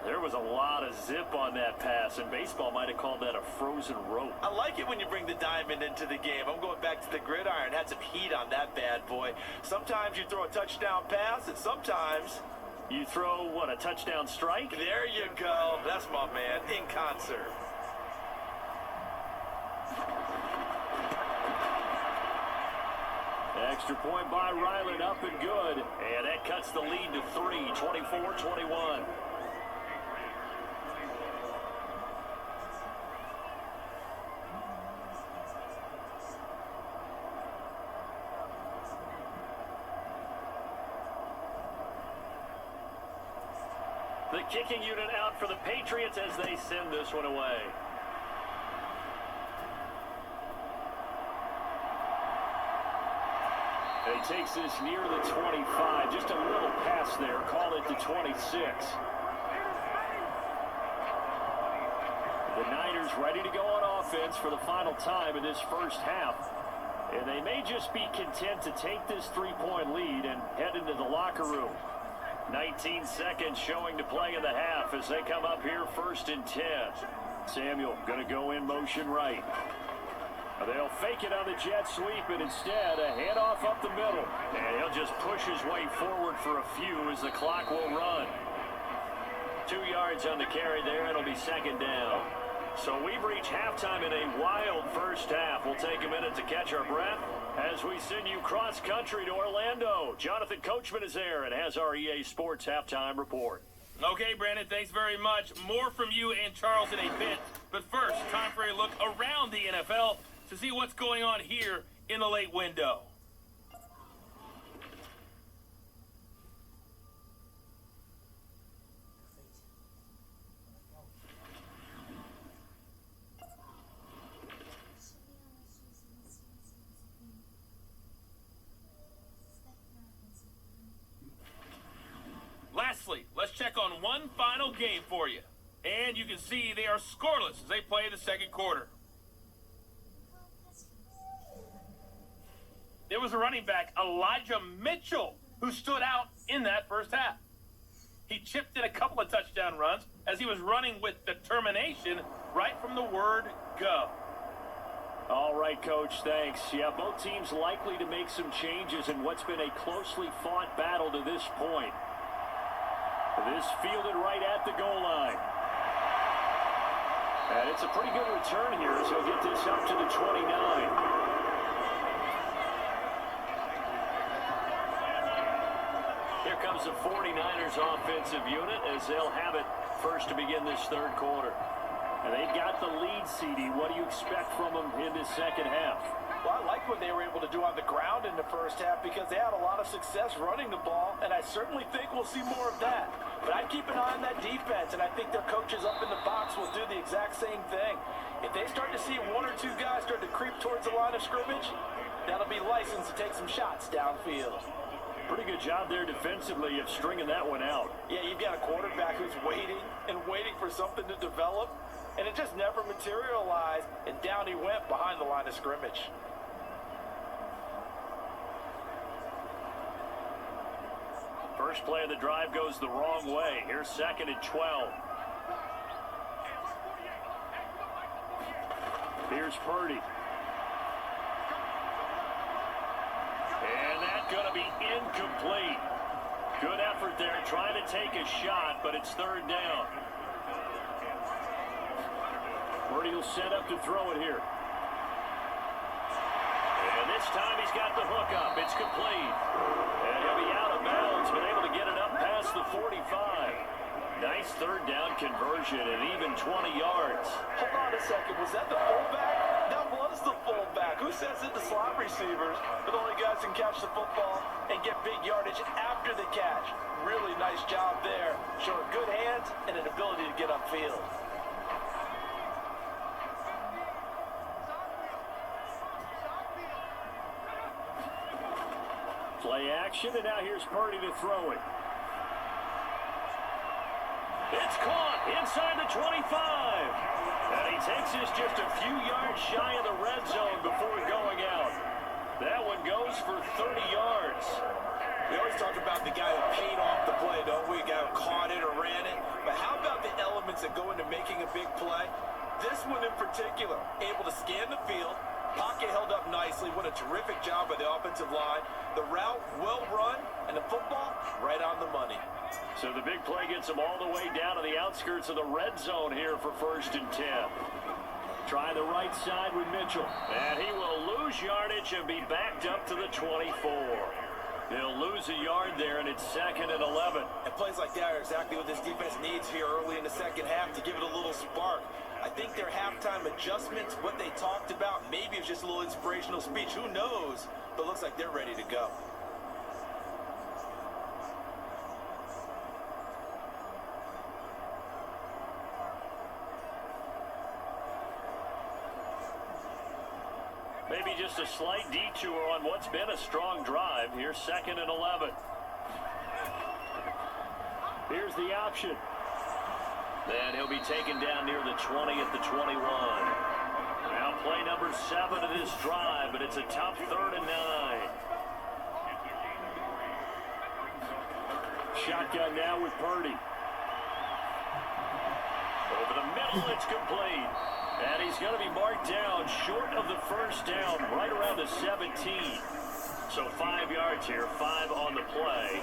There was a lot of zip on that pass, and baseball might have called that a frozen rope. I like it when you bring the diamond into the game. I'm going back to the gridiron. Had some heat on that bad boy. Sometimes you throw a touchdown pass, and sometimes you throw, what, a touchdown strike? There you go. That's my man, in concert. Extra point by Ryland, up and good. And that cuts the lead to 3, 24-21. The kicking unit out for the Patriots as they send this one away. And he takes this near the 25. Just a little pass there. Call it the 26. The Niners ready to go on offense for the final time in this first half. And they may just be content to take this 3-point lead and head into the locker room. 19 seconds showing to play in the half as they come up here 1st and 10. Samuel going to go in motion right. They'll fake it on the jet sweep, and instead a handoff up the middle. And he'll just push his way forward for a few as the clock will run. 2 yards on the carry there. It'll be 2nd down. So we've reached halftime in a wild first half. We'll take a minute to catch our breath as we send you cross country to Orlando. Jonathan Coachman is there and has our EA Sports halftime report. Okay, Brandon, thanks very much. More from you and Charles in a bit. But first, time for a look around the NFL to see what's going on here in the late window. check on one final game for you. And you can see they are scoreless as they play the second quarter. There was a running back, Elijah Mitchell, who stood out in that first half. He chipped in a couple of touchdown runs as he was running with determination right from the word go. All right, Coach, thanks. Yeah, both teams likely to make some changes in what's been a closely fought battle to this point. This fielded right at the goal line. And it's a pretty good return here as he'll get this up to the 29. Here comes the 49ers offensive unit as they'll have it first to begin this third quarter. And they've got the lead, CD. What do you expect from them in this second half? Well, I like what they were able to do on the ground in the first half because they had a lot of success running the ball, and I certainly think we'll see more of that. But I'd keep an eye on that defense, and I think their coaches up in the box will do the exact same thing. If they start to see one or two guys start to creep towards the line of scrimmage, that'll be licensed to take some shots downfield. Pretty good job there defensively of stringing that one out. Yeah, you've got a quarterback who's waiting and waiting for something to develop, and it just never materialized, and down he went behind the line of scrimmage. First play of the drive goes the wrong way. Here's second and 12. Here's Purdy. And that's going to be incomplete. Good effort there, trying to take a shot, but it's third down. Purdy will set up to throw it here. And this time he's got the hook up. It's complete. And he'll be out of bounds, but able to get it up past the 45. Nice third down conversion and even 20 yards. Hold on a second. Was that the fullback? That was the fullback. Who says it? The slot receivers. But only guys can catch the football and get big yardage after the catch. Really nice job there. Showing good hands and an ability to get upfield. Play action, and now here's Purdy to throw it. It's caught inside the 25. And he takes this just a few yards shy of the red zone before going out. That one goes for 30 yards. We always talk about the guy who paid off the play, don't we? The guy who caught it or ran it. But how about the elements that go into making a big play? This one in particular, able to scan the field. Pocket held up nicely. What a terrific job by the offensive line. The route, well run, and the football, right on the money. So the big play gets them all the way down to the outskirts of the red zone here for first and 10. Try the right side with Mitchell. And he will lose yardage and be backed up to the 24. He'll lose a yard there, and it's second and 11. And plays like that are exactly what this defense needs here early in the second half to give it a little spark. I think their halftime adjustments, what they talked about, maybe it's just a little inspirational speech. Who knows? But it looks like they're ready to go. Maybe just a slight detour on what's been a strong drive. Here's second and 11. Here's the option. Then he'll be taken down near the 20 at the 21. Now play number 7 of this drive, but it's a tough third and 9. Shotgun now with Purdy. Over the middle, it's complete. And he's going to be marked down short of the first down, right around the 17. So 5 yards here, 5 on the play.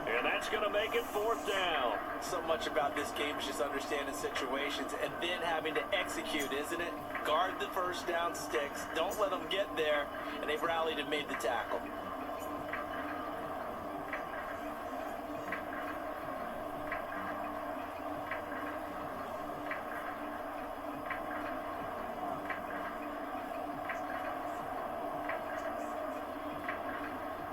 And that's going to make it fourth down. So much about this game is just understanding situations and then having to execute, isn't it? Guard the first down sticks. Don't let them get there. And they've rallied and made the tackle.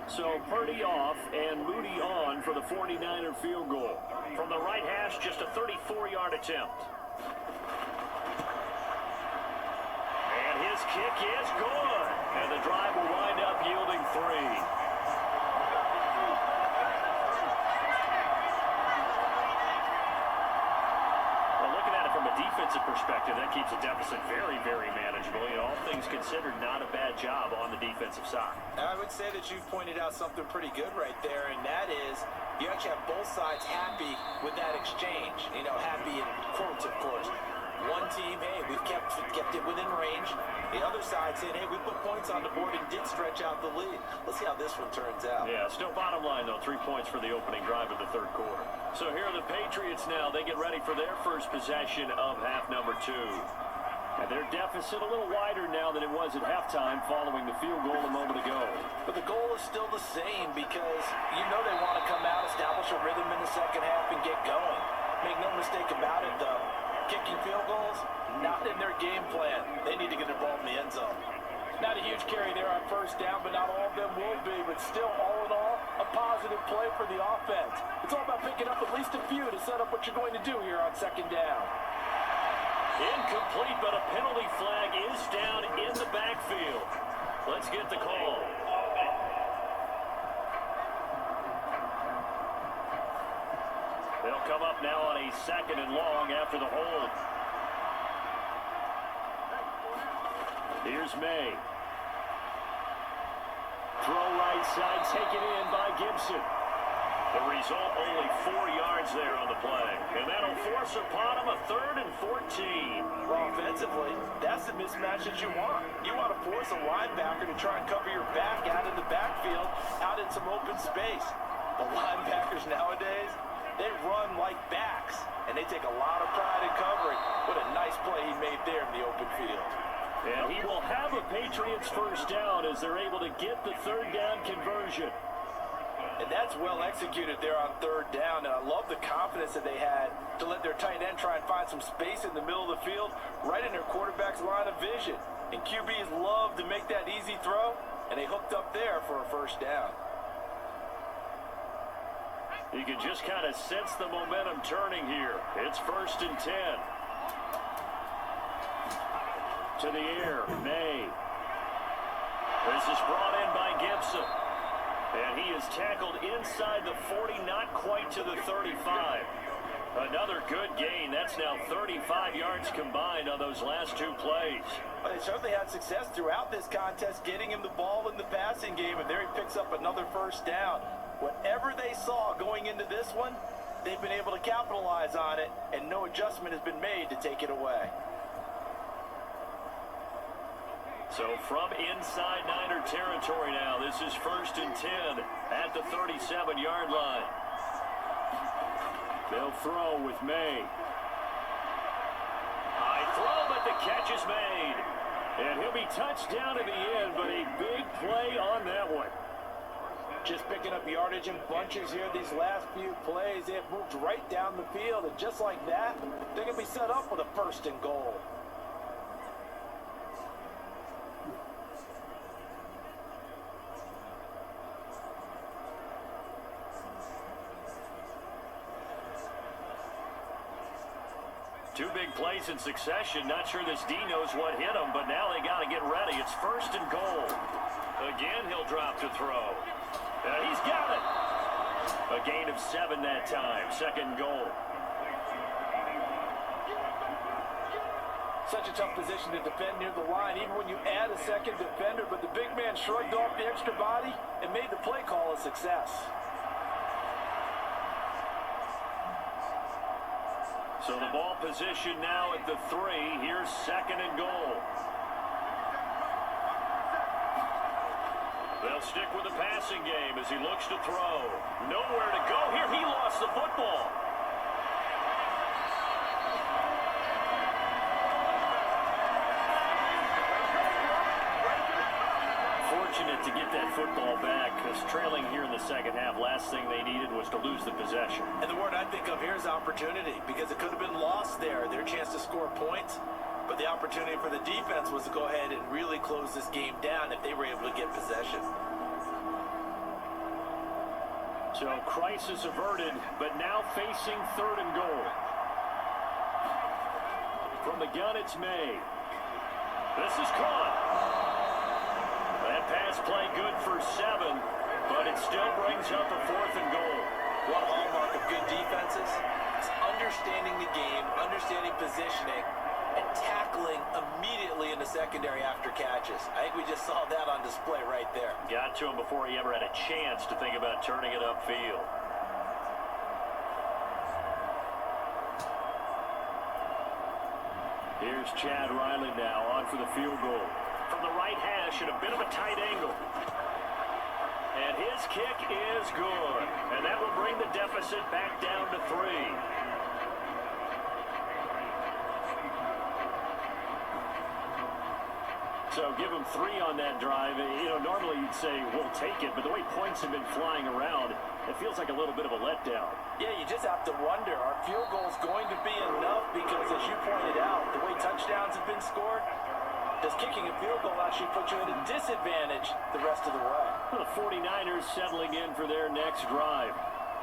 So Purdy off and Moody on for the 49er field goal. From the right hash, just a 34-yard attempt. And his kick is good. And the drive will wind up yielding 3. a defensive perspective, that keeps the deficit very, very manageable. You know, all things considered, not a bad job on the defensive side. I would say that you've pointed out something pretty good right there, and that is you actually have both sides happy with that exchange. You know, happy in quotes, of course. One team, hey, we've kept it within range. The other side saying, hey, we put points on the board and did stretch out the lead. Let's see how this one turns out. Yeah, still bottom line, though, 3 points for the opening drive of the third quarter. So here are the Patriots now. They get ready for their first possession of half number 2. And their deficit a little wider now than it was at halftime following the field goal a moment ago. But the goal is still the same because you know they want to come out, establish a rhythm in the second half, and get going. Make no mistake about it, though. Kicking field goals, not in their game plan. They need to get the ball in the end zone. Not a huge carry there on first down, but not all of them will be. But still, all in all, a positive play for the offense. It's all about picking up at least a few to set up what you're going to do here on second down. Incomplete, but a penalty flag is down in the backfield. Let's get the call. They'll come up now on a 2nd and long after the hold. Here's May. Throw right side, taken in by Gibson. The result, only 4 yards there on the play. And that'll force upon him a 3rd and 14. Well, offensively, that's the mismatch that you want. You want to force a linebacker to try and cover your back out in the backfield, out in some open space. The linebackers nowadays, they run like backs, and they take a lot of pride in covering. What a nice play he made there in the open field. And he will have a Patriots first down as they're able to get the 3rd down conversion. And that's well executed there on 3rd down, and I love the confidence that they had to let their tight end try and find some space in the middle of the field, right in their quarterback's line of vision. And QBs love to make that easy throw, and they hooked up there for a first down. You can just kind of sense the momentum turning here. It's 1st and 10. To the air, May. This is brought in by Gibson. And he is tackled inside the 40, not quite to the 35. Another good gain. That's now 35 yards combined on those last 2 plays. Well, they certainly had success throughout this contest, getting him the ball in the passing game, and there he picks up another first down. Whatever they saw going into this one, they've been able to capitalize on it, and no adjustment has been made to take it away. So from inside Niner territory now, this is 1st and 10 at the 37-yard line. They'll throw with May. High throw, but the catch is made. And he'll be touched down at the end, but a big play on that one. Just picking up yardage in bunches here these last few plays. They have moved right down the field, and just like that, they're going to be set up with a 1st and goal. Two big plays in succession. Not sure this D knows what hit him, but now they got to get ready. It's 1st and goal. Again, he'll drop to throw. He's got it. A gain of 7 that time. 2nd goal. Such a tough position to defend near the line, even when you add a 2nd defender, but the big man shrugged off the extra body and made the play call a success. So the ball position now at the 3. Here's 2nd and goal. They'll stick with the passing game as he looks to throw. Nowhere to go here. He lost the football. Fortunate to get that football back, because trailing here in the second half, last thing they needed was to lose the possession. And the word I think of here is opportunity, because it could have been lost there, their chance to score points. But the opportunity for the defense was to go ahead and really close this game down if they were able to get possession. So crisis averted, but now facing 3rd and goal. From the gun, it's May. This is caught. That pass play good for 7, but it still brings up a 4th and goal. One hallmark of good defenses is understanding the game, understanding positioning, and tackling immediately in the secondary after catches. I think we just saw that on display right there. Got to him before he ever had a chance to think about turning it upfield. Here's Chad Riley now on for the field goal. From the right hash at a bit of a tight angle. And his kick is good. And that will bring the deficit back down to 3. So give him 3 on that drive. You know, normally you'd say, we'll take it. But the way points have been flying around, it feels like a little bit of a letdown. Yeah, you just have to wonder, are field goals going to be enough? Because as you pointed out, the way touchdowns have been scored, does kicking a field goal actually put you at a disadvantage the rest of the way? The 49ers settling in for their next drive.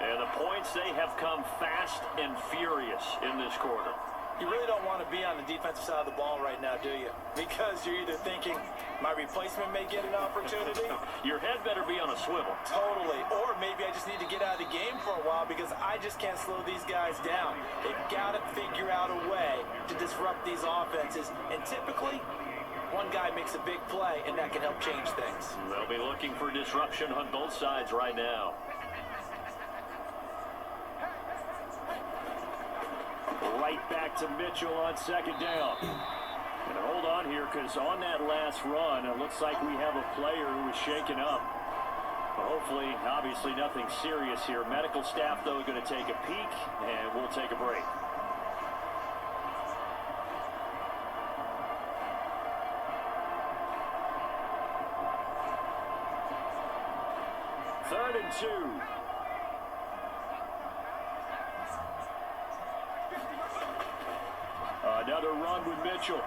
And the points, they have come fast and furious in this quarter. You really don't want to be on the defensive side of the ball right now, do you? Because you're either thinking, my replacement may get an opportunity. Your head better be on a swivel. Totally. Or maybe I just need to get out of the game for a while because I just can't slow these guys down. They've got to figure out a way to disrupt these offenses. And typically, one guy makes a big play, and that can help change things. They'll be looking for disruption on both sides right now. Right back to Mitchell on second down. And hold on here, because on that last run, it looks like we have a player who was shaken up. But hopefully, obviously, nothing serious here. Medical staff, though, going to take a peek, and we'll take a break. Third and 2. Another run with Mitchell.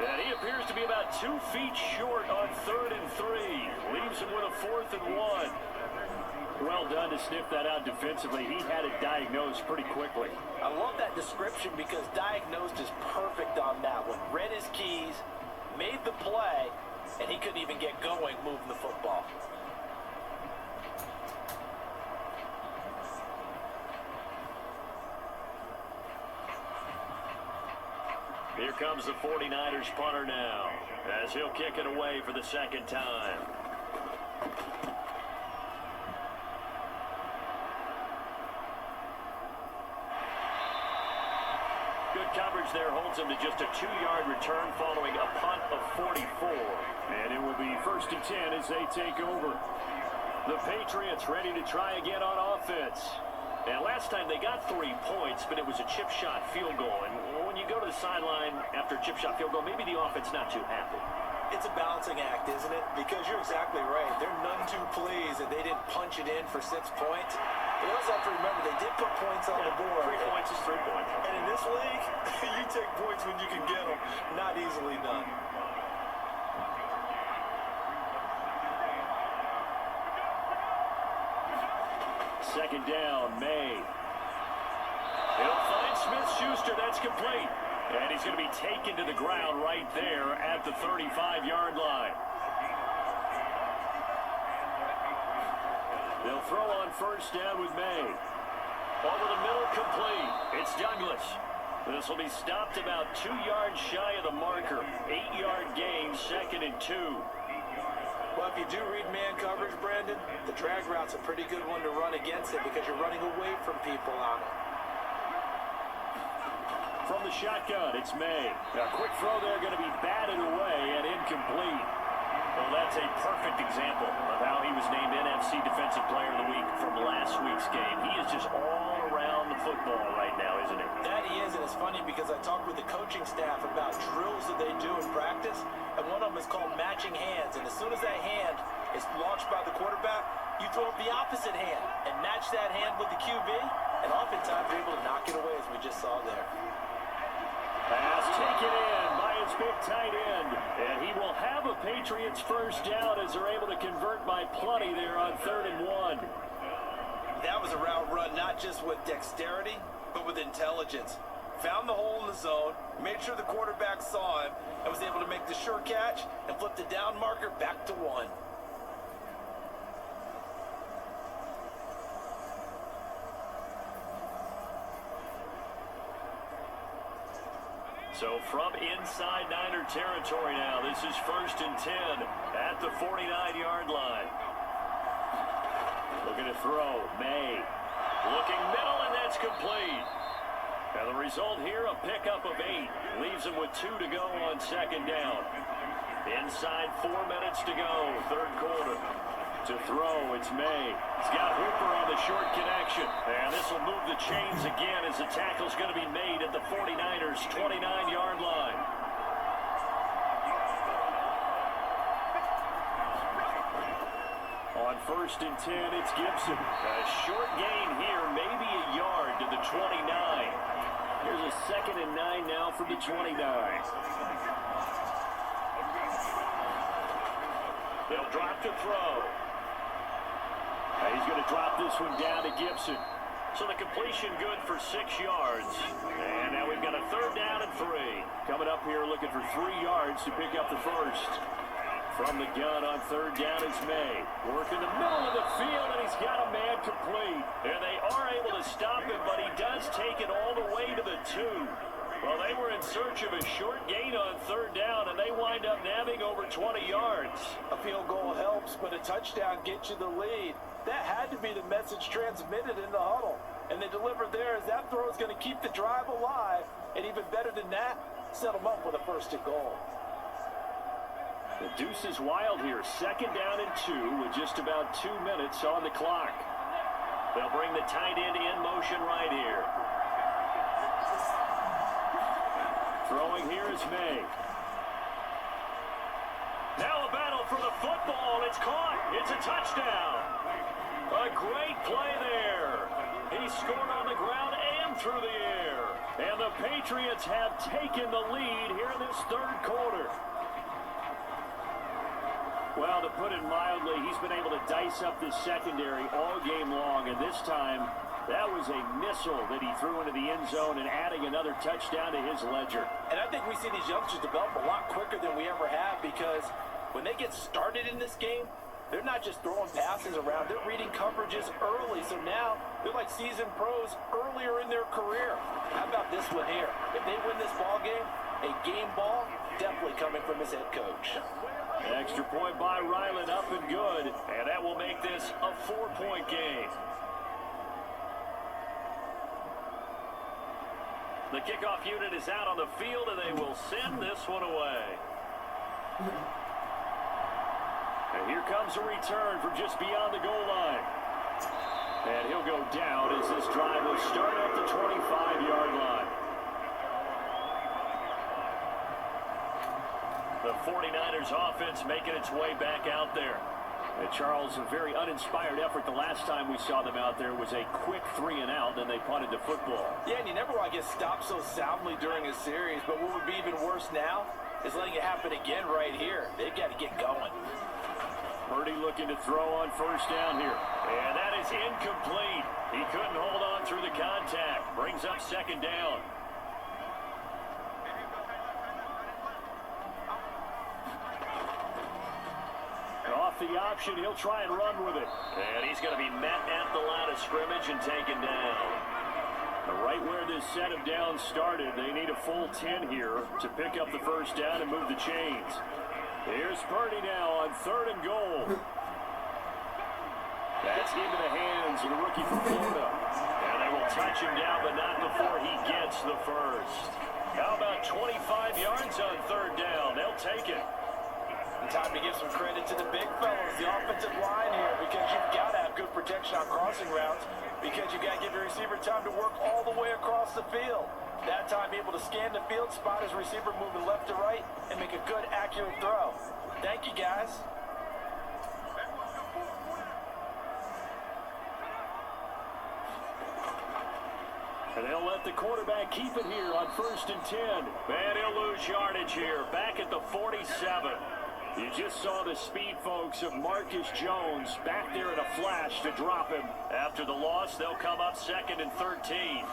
And he appears to be about 2 feet short on 3rd and 3. Leaves him with a 4th and 1. Well done to sniff that out defensively. He had it diagnosed pretty quickly. I love that description because diagnosed is perfect on that one. Read his keys, made the play, and he couldn't even get going moving the football. Here comes the 49ers punter now, as he'll kick it away for the second time. Good coverage there, holds him to just a 2-yard return following a punt of 44. And it will be 1st and 10 as they take over. The Patriots ready to try again on offense. And last time they got 3 points, but it was a chip shot field goal. And when you go to the sideline after a chip shot field goal, maybe the offense not too happy. It's a balancing act, isn't it? Because you're exactly right. They're none too pleased that they didn't punch it in for 6 points. But you also have to remember they did put points on the board. 3 points is 3 points. And in this league, you take points when you can get them. Not easily done. Second down, May. He'll find Smith-Schuster. That's complete. And he's going to be taken to the ground right there at the 35-yard line. They'll throw on 1st down with May. Over the middle, complete. It's Douglas. This will be stopped about 2 yards shy of the marker. 8-yard gain, 2nd and 2. Well, if you do read man coverage, Brandon, the drag route's a pretty good one to run against it because you're running away from people on it. From the shotgun, it's May. A quick throw there going to be batted away and incomplete. Well, that's a perfect example of how he was named NFC Defensive Player of the Week from last week's game. He is just all around the football right now, isn't he? That he is, and it's funny because I talked with the coaching staff about drills that they do in practice, and one of them is called matching hands. And as soon as that hand is launched by the quarterback, you throw up the opposite hand and match that hand with the QB, and oftentimes you're able to knock it away, as we just saw there. Pass taken in by his big tight end. And he will have a Patriots 1st down as they're able to convert by plenty there on 3rd and 1. That was a route run not just with dexterity, but with intelligence. Found the hole in the zone, made sure the quarterback saw him, and was able to make the sure catch and flip the down marker back to 1. So from inside Niner territory now, this is 1st and 10 at the 49-yard line. Looking to throw, May. Looking middle, and that's complete. And the result here, a pickup of 8. Leaves him with 2 to go on 2nd down. Inside 4 minutes to go, 3rd quarter. To throw, it's May. He's got Hooper on the short connection. And this will move the chains again as the tackle's going to be made at the 49ers' 29-yard line. On 1st and 10, it's Gibson. A short gain here, maybe a yard to the 29. Here's a 2nd and 9 now from the 29. They'll drop to throw. He's going to drop this one down to Gibson. So the completion good for 6 yards. And now we've got a 3rd down and 3. Coming up here looking for 3 yards to pick up the first. From the gun on 3rd down is May. Work in the middle of the field, and he's got a man complete. And they are able to stop him, but he does take it all the way to the 2. Well, they were in search of a short gain on 3rd down, and they wind up nabbing over 20 yards. A field goal helps, but a touchdown gets you the lead. That had to be the message transmitted in the huddle. And they delivered there as that throw is going to keep the drive alive. And even better than that, set them up with a 1st and goal. The deuce is wild here. 2nd down and 2 with just about 2 minutes on the clock. They'll bring the tight end in motion right here. Throwing here is May. Now a battle for the football. It's caught. It's a touchdown. A great play there. He scored on the ground and through the air. And the Patriots have taken the lead here in this 3rd quarter. Well, to put it mildly, he's been able to dice up this secondary all game long. And this time, that was a missile that he threw into the end zone and adding another touchdown to his ledger. And I think we see these youngsters develop a lot quicker than we ever have, because when they get started in this game, they're not just throwing passes around. They're reading coverages early. So now they're like seasoned pros earlier in their career. How about this one here? If they win this ball game, a game ball definitely coming from his head coach. Extra point by Ryland, up and good. And that will make this a 4-point game. The kickoff unit is out on the field, and they will send this one away. And here comes a return from just beyond the goal line. And he'll go down as this drive will start at the 25-yard line. The 49ers offense making its way back out there. And Charles, a very uninspired effort. The last time we saw them out there was a quick 3-and-out, then they punted the football. Yeah, and you never want to get stopped so soundly during a series, but what would be even worse now is letting it happen again right here. They've got to get going. Purdy looking to throw on 1st down here. And that is incomplete. He couldn't hold on through the contact. Brings up 2nd down. Off the option, he'll try and run with it. And he's going to be met at the line of scrimmage and taken down. Right where this set of downs started, they need a full 10 here to pick up the 1st down and move the chains. Here's Purdy now on 3rd and goal. That's into the hands of the rookie from Florida. And they will touch him down, but not before he gets the first. How about 25 yards on 3rd down? They'll take it. Time to give some credit to the big fellows, the offensive line here, because you've got to have good protection on crossing routes, because you've got to give your receiver time to work all the way across the field. That time able to scan the field, spot his receiver moving left to right, and make a good, accurate throw. Thank you, guys. And they'll let the quarterback keep it here on 1st and 10. And he'll lose yardage here, back at the 47. You just saw the speed, folks, of Marcus Jones back there in a flash to drop him. After the loss, they'll come up 2nd and 13.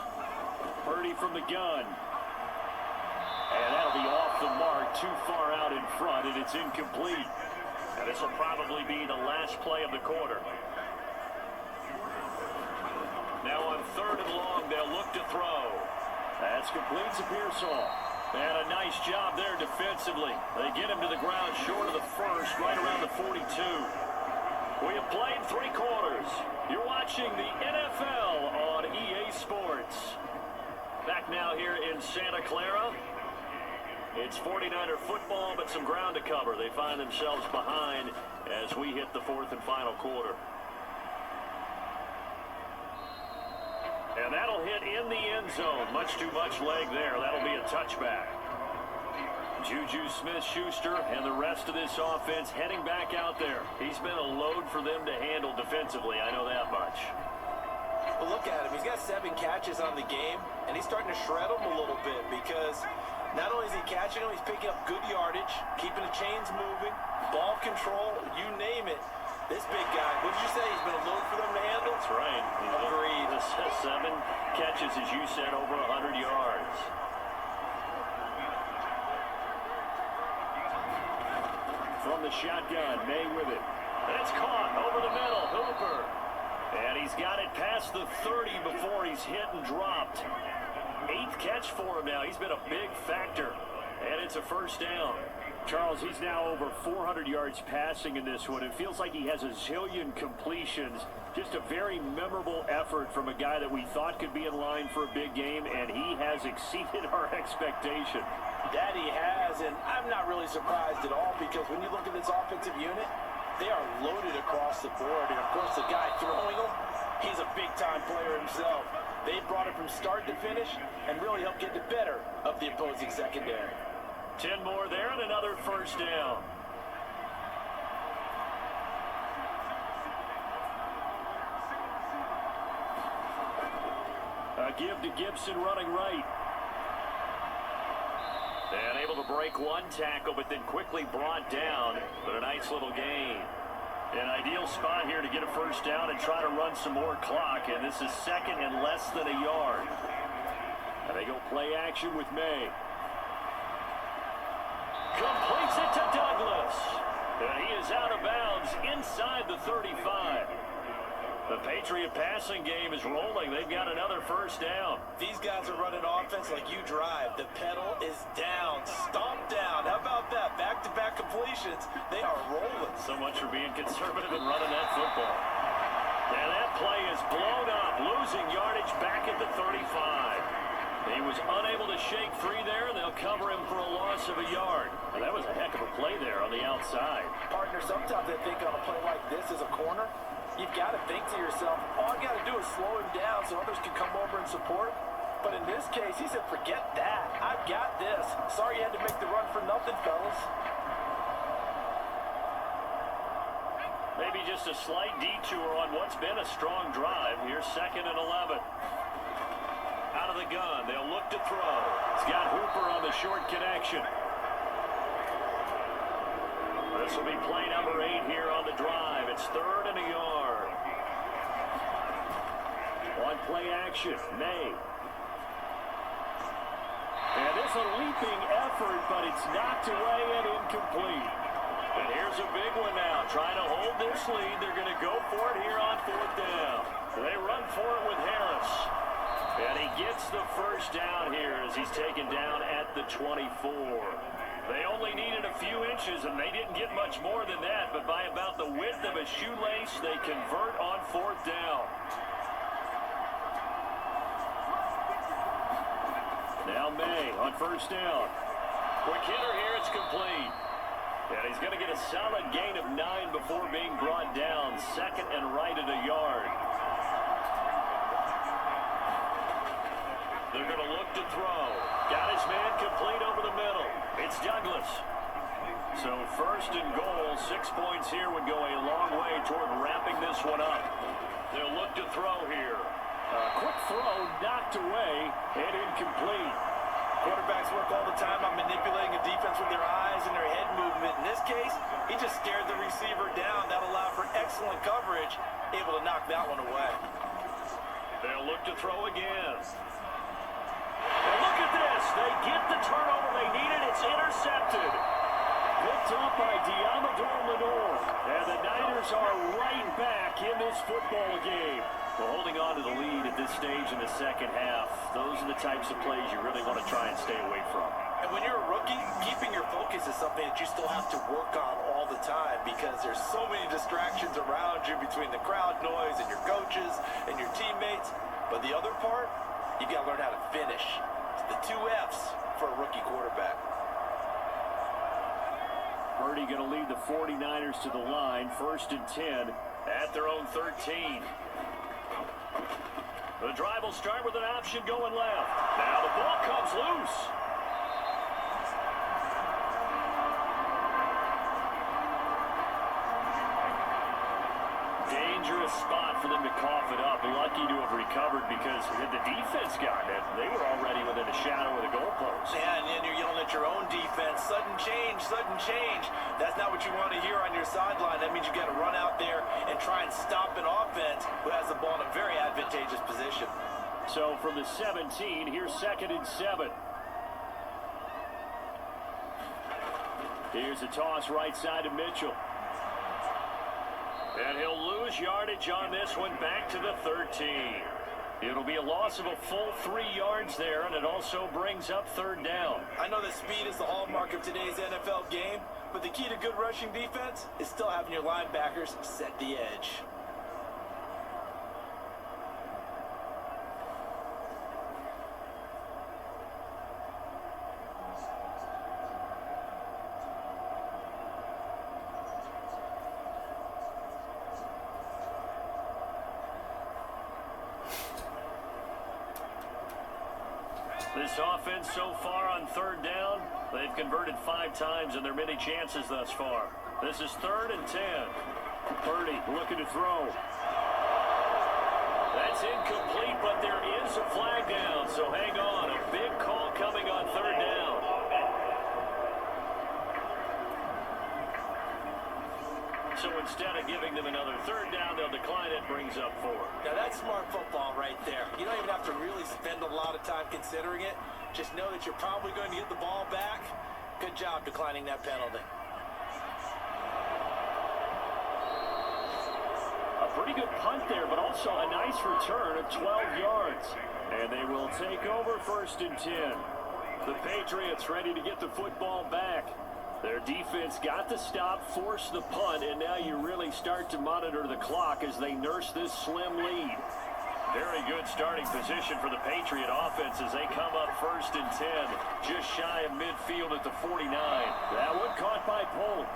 Purdy from the gun. And that'll be off the mark, too far out in front, and it's incomplete. And this will probably be the last play of the quarter. Now on 3rd and long, they'll look to throw. That's complete to Pearsall. And a nice job there defensively. They get him to the ground short of the first, right around the 42. We have played 3 quarters. You're watching the NFL on EA Sports. Back now here in Santa Clara. It's 49er football, but some ground to cover. They find themselves behind as we hit the 4th and final quarter. And that'll hit in the end zone. Much too much leg there. That'll be a touchback. Juju Smith-Schuster and the rest of this offense heading back out there. He's been a load for them to handle defensively. I know that much. Well, look at him. He's got 7 catches on the game, and he's starting to shred them a little bit because not only is he catching them, he's picking up good yardage, keeping the chains moving, ball control, you name it. This big guy, what did you say? He's been a load for them to handle? That's right. Agreed. 7 catches, as you said, over 100 yards. From the shotgun, May with it. And it's caught over the middle. Hooper. And he's got it past the 30 before he's hit and dropped. 8th catch for him now. He's been a big factor. And it's a first down. Charles, he's now over 400 yards passing in this one. It feels like he has a zillion completions. Just a very memorable effort from a guy that we thought could be in line for a big game, and he has exceeded our expectation. That he has, and I'm not really surprised at all because when you look at this offensive unit, they are loaded across the board. And, of course, the guy throwing them, he's a big-time player himself. They brought it from start to finish and really helped get the better of the opposing secondary. 10 more there and another first down. A give to Gibson running right. And able to break one tackle, but then quickly brought down. But a nice little gain. An ideal spot here to get a first down and try to run some more clock. And this is 2nd and less than a yard. And they go play action with May. Completes it to Douglas. And he is out of bounds inside the 35. The Patriot passing game is rolling. They've got another first down. These guys are running offense like you drive. The pedal is down, stomp down. How about that? Back-to-back completions. They are rolling. So much for being conservative and running that football. And that play is blown up, losing yardage back at the 35. He was unable to shake free there, and they'll cover him for a loss of a yard. And that was a heck of a play there on the outside. Partner, sometimes I think on a play like this as a corner, you've got to think to yourself, all I got to do is slow him down so others can come over and support. But in this case, he said, forget that. I've got this. Sorry you had to make the run for nothing, fellas. Maybe just a slight detour on what's been a strong drive. Here's 2nd and 11. Out of the gun, they'll look to throw. He's got Hooper on the short connection. This will be play number 8 here on the drive. It's 3rd and a yard. On play action, May. And it's a leaping effort, but it's knocked away and incomplete. And here's a big one now. Trying to hold this lead. They're going to go for it here on 4th down. They run for it with Harris. And he gets the first down here as he's taken down at the 24. They only needed a few inches, and they didn't get much more than that. But by about the width of a shoelace, they convert on 4th down. Now May on first down. Quick hitter here, it's complete. And he's going to get a solid gain of 9 before being brought down. 2nd and right at a yard. They're going to look to throw. Got his man complete over the middle. It's Douglas. So 1st and goal, 6 points here would go a long way toward wrapping this one up. They'll look to throw here. Quick throw, knocked away, and incomplete. Quarterbacks work all the time on manipulating a defense with their eyes and their head movement. In this case, he just stared the receiver down. That allowed for excellent coverage, able to knock that one away. They'll look to throw again. And look at this. They get the turnover they needed. It's intercepted. Picked up by Diamador Lenore. And the Niners are right back in this football game. Well, holding on to the lead at this stage in the second half, those are the types of plays you really want to try and stay away from. And you still have to work on all the time because there's so many distractions around you between the crowd noise and your coaches and your teammates. But the other part, you got to learn how to finish. It's the 2 F's for a rookie quarterback. Purdy going to lead the 49ers to the line, 1st and 10 at their own 13. The drive will start with an option going left. Now the ball comes loose. Dangerous spot for them to cough it up. Lucky to have recovered because had the defense gotten it, they were already within a shadow of the goalpost. Yeah, and then you're yelling at your own defense, sudden change, sudden change. That's not what you want to hear on your sideline. That means you got to run out there and try and stop an offense who has the ball in a very advantageous position. So from the 17, here's 2nd and 7. Here's a toss right side to Mitchell. And he'll lose yardage on this one back to the 13. It'll be a loss of a full 3 yards there, and it also brings up 3rd down. I know that speed is the hallmark of today's NFL game, but the key to good rushing defense is still having your linebackers set the edge. This offense so far on 3rd down, they've converted 5 times in their many chances thus far. This is 3rd and 10. Purdy looking to throw. That's incomplete, but there is a flag down, so hang on. A big call coming on 3rd down. So instead of giving them another 3rd down, they'll decline it, brings up 4. Now that's smart football right there. You don't even have to really spend a lot of time considering it. Just know that you're probably going to get the ball back. Good job declining that penalty. A pretty good punt there, but also a nice return of 12 yards. And they will take over 1st and 10. The Patriots ready to get the football back. Their defense got the stop, forced the punt, and now you really start to monitor the clock as they nurse this slim lead. Very good starting position for the Patriot offense as they come up 1st and 10, just shy of midfield at the 49. That one caught by Polk.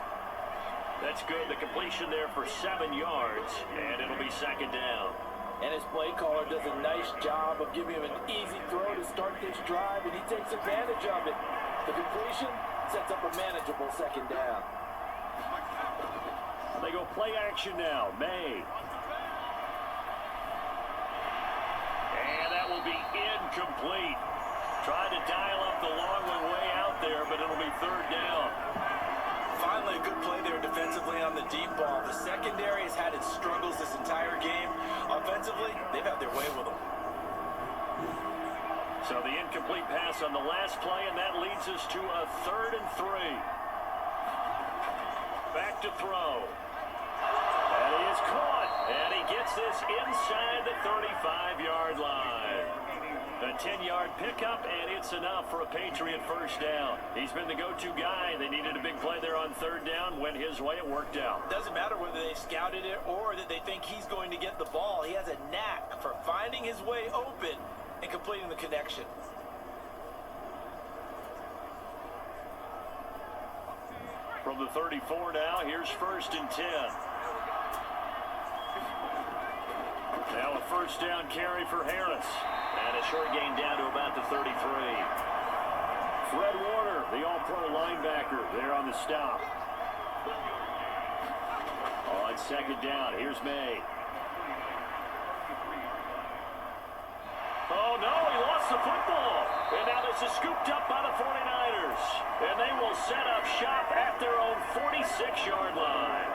That's good. The completion there for 7 yards, and it'll be 2nd down. And his play caller does a nice job of giving him an easy throw to start this drive, and he takes advantage of it. The completion sets up a manageable 2nd down. They go play action now. May. And that will be incomplete. Tried to dial up the long one way out there, but it'll be 3rd down. Finally, a good play there defensively on the deep ball. The secondary has had its struggles this entire game. Offensively, they've had their way with them. So the incomplete pass on the last play, and that leads us to a 3rd and 3. Back to throw. And he is caught. And he gets this inside the 35-yard line. A 10-yard pickup, and it's enough for a Patriot 1st down. He's been the go-to guy. They needed a big play there on 3rd down. Went his way. It worked out. Doesn't matter whether they scouted it or that they think he's going to get the ball. He has a knack for finding his way open and completing the connection. From the 34 now, here's 1st and 10. Now a 1st down carry for Harris. And a short gain down to about the 33. Fred Warner, the all-pro linebacker, there on the stop. On 2nd down, here's May. Oh, no, he lost the football. And now this is scooped up by the 49ers. And they will set up shop at their own 46-yard line.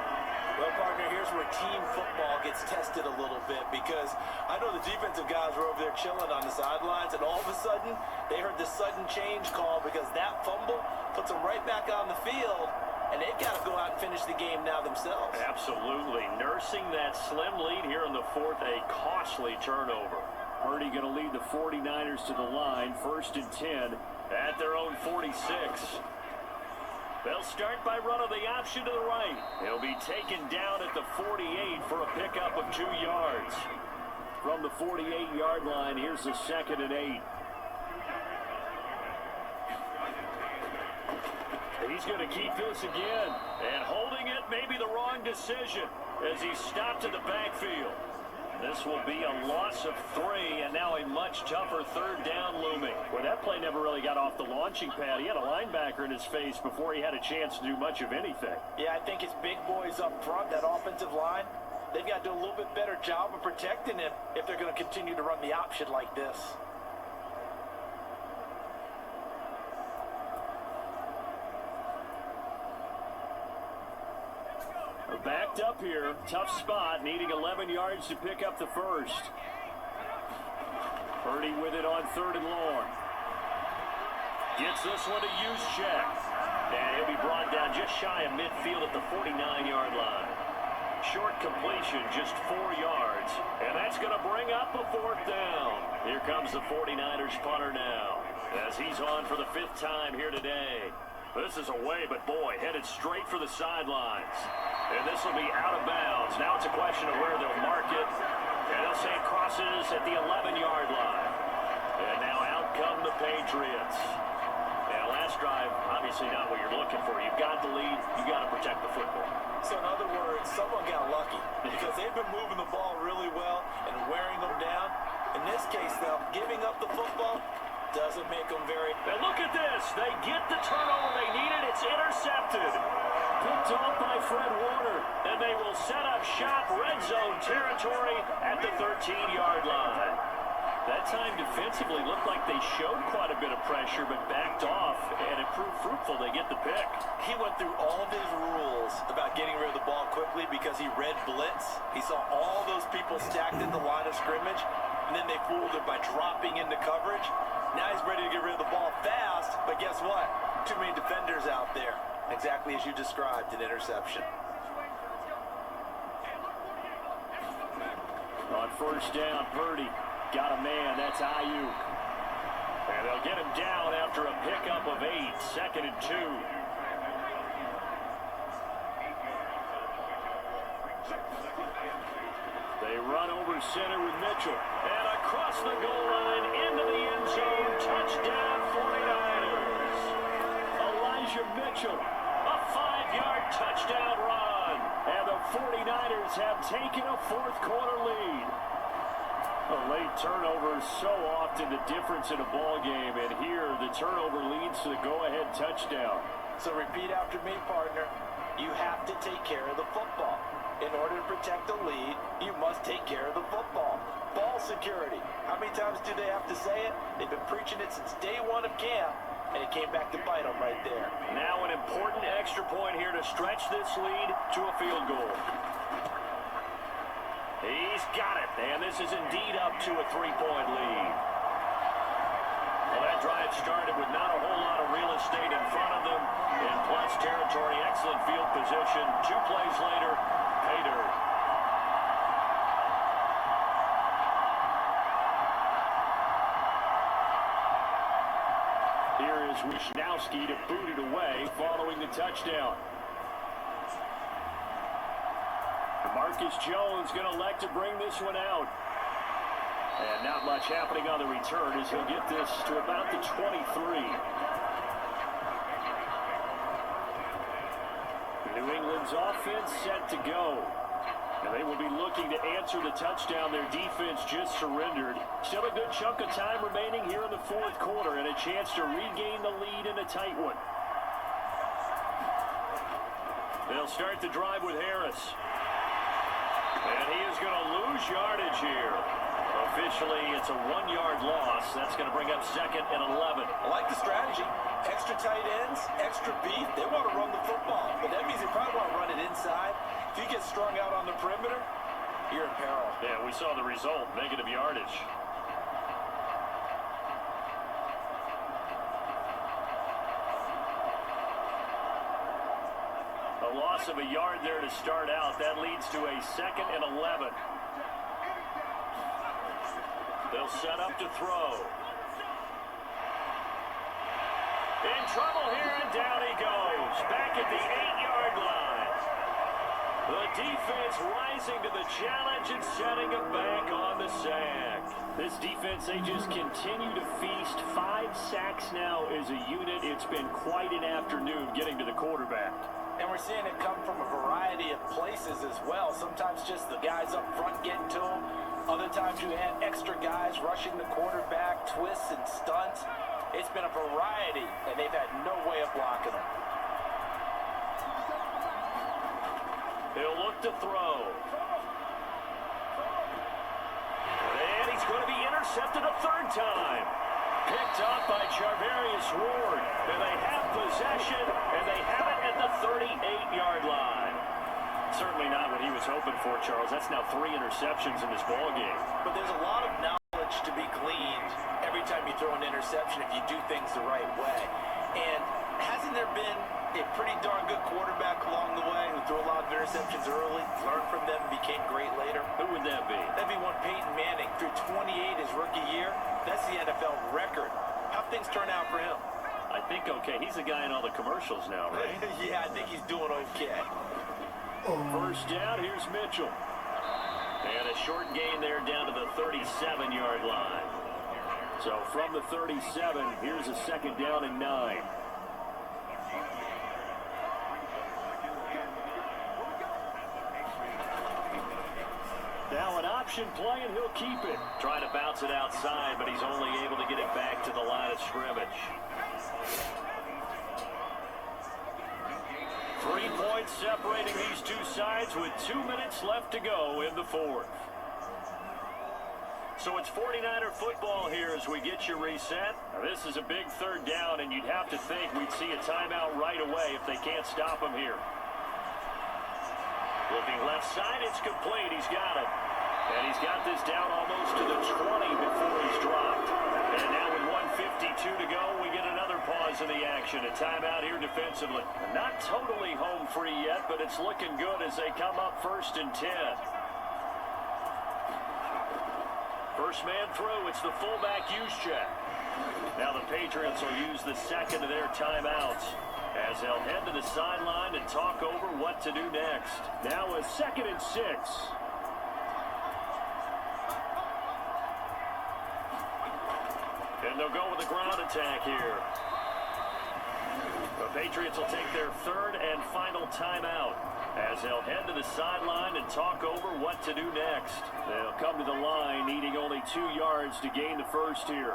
Well, partner, here's where team football gets tested a little bit because I know the defensive guys were over there chilling on the sidelines, and all of a sudden, they heard this sudden change call because that fumble puts them right back on the field, and they've got to go out and finish the game now themselves. Absolutely. Nursing that slim lead here in the 4th, a costly turnover. Purdy going to lead the 49ers to the line, 1st and 10 at their own 46. They'll start by running the option to the right. He'll be taken down at the 48 for a pickup of 2 yards. From the 48-yard line, here's the 2nd and 8. He's going to keep this again. And holding it may be the wrong decision as he stopped in the backfield. This will be a loss of 3, and now a much tougher 3rd down looming. Well, that play never really got off the launching pad. He had a linebacker in his face before he had a chance to do much of anything. Yeah, I think his big boys up front, that offensive line, they've got to do a little bit better job of protecting him if they're going to continue to run the option like this. Backed up here, tough spot, needing 11 yards to pick up the first. Purdy with it on 3rd and long. Gets this one to Juszczyk. And he'll be brought down just shy of midfield at the 49-yard line. Short completion, just 4 yards. And that's going to bring up a 4th down. Here comes the 49ers punter now, as he's on for the 5th time here today. This is away, but boy, headed straight for the sidelines. And this will be out of bounds. Now it's a question of where they'll mark it. And they'll say it crosses at the 11-yard line. And now out come the Patriots. And last drive, obviously not what you're looking for. You've got the lead. You've got to protect the football. So in other words, someone got lucky because they've been moving the ball really well and wearing them down. In this case, though, giving up the football doesn't make them very... And look at this. They get the turnover they needed. It's intercepted. Picked off by Fred Warner. And they will set up shop, red zone territory at the 13-yard line. That time defensively looked like they showed quite a bit of pressure, but backed off, and it proved fruitful. They get the pick. He went through all of his rules about getting rid of the ball quickly because he read blitz. He saw all those people stacked in the line of scrimmage, and then they fooled him by dropping into coverage. Now he's ready to get rid of the ball fast, but guess what? Too many defenders out there. Exactly as you described, an interception. On 1st down, Purdy got a man. That's Ayuk. And they'll get him down after a pickup of 8. 2nd and 2. They run over center with Mitchell. And across the goal line into the end zone. Touchdown 49ers. Elijah Mitchell. A 5-yard touchdown run. And the 49ers have taken a 4th quarter lead. A late turnover is so often the difference in a ball game, and here the turnover leads to the go-ahead touchdown. So repeat after me, partner. You have to take care of the football. In order to protect the lead, you must take care of the football. Ball security. How many times do they have to say it? They've been preaching it since day 1 of camp, and it came back to bite them right there. Now an important extra point here to stretch this lead to a field goal. He's got it, and this is indeed up to a 3-point lead. Well, that drive started with not a whole lot of real estate in front of them. In plus territory, excellent field position. 2 plays later, pay dirt. Here is Wisnowski to boot it away following the touchdown. Marcus Jones going to elect to bring this one out. And not much happening on the return as he'll get this to about the 23. New England's offense set to go. And they will be looking to answer the touchdown their defense just surrendered. Still a good chunk of time remaining here in the 4th quarter and a chance to regain the lead in a tight one. They'll start the drive with Harris. And he is going to lose yardage here. Officially, it's a 1-yard loss. That's going to bring up 2nd and 11. I like the strategy. Extra tight ends, extra beef. They want to run the football, but that means they probably want to run it inside. If you get strung out on the perimeter, you're in peril. Yeah, we saw the result, negative yardage. A loss of a yard there to start out. That leads to a 2nd and 11. They'll set up to throw. In trouble here, and down he goes. back at the 8-yard line. The defense rising to the challenge and setting him back on the sack. This defense, they just continue to feast. 5 sacks now as a unit. It's been quite an afternoon getting to the quarterback. And we're seeing it come from a variety of places as well. Sometimes just the guys up front getting to him. Other times you had extra guys rushing the quarterback, twists and stunts. It's been a variety, and they've had no way of blocking them. He'll look to throw. And he's going to be intercepted a third time. Picked up by Charvarius Ward. And they have possession, and they have it at the 38-yard line. Certainly not what he was hoping for, Charles. That's now 3 interceptions in this ballgame. But there's a lot of knowledge to be gleaned every time you throw an interception if you do things the right way. And hasn't there been a pretty darn good quarterback along the way who threw a lot of interceptions early, learned from them, and became great later? Who would that be? That'd be one Peyton Manning. Threw 28 his rookie year. That's the NFL record. How things turn out for him? I think okay. He's the guy in all the commercials now, right? Yeah, I think he's doing okay. First down, here's Mitchell. And a short gain there down to the 37-yard line. So from the 37, here's a second down and 9. Now an option play, and he'll keep it. Trying to bounce it outside, but he's only able to get it back to the line of scrimmage. 3 points separating these two sides with 2 minutes left to go in the fourth. So it's 49er football here as we get you reset. Now this is a big third down, and you'd have to think we'd see a timeout right away if they can't stop him here. Looking left side, it's complete. He's got it. And he's got this down almost to the 20 before he's dropped. And now with 1:52 to go, we get another pause in the action. A timeout here defensively. Not totally home free yet, but it's looking good as they come up 1st and 10. First man through, it's the fullback use check. Now the Patriots will use the second of their timeouts as they'll head to the sideline and talk over what to do next. Now a 2nd and 6. And they'll go with the ground attack here. The Patriots will take their 3rd and final timeout as they'll head to the sideline and talk over what to do next. They'll come to the line needing only 2 yards to gain the first here.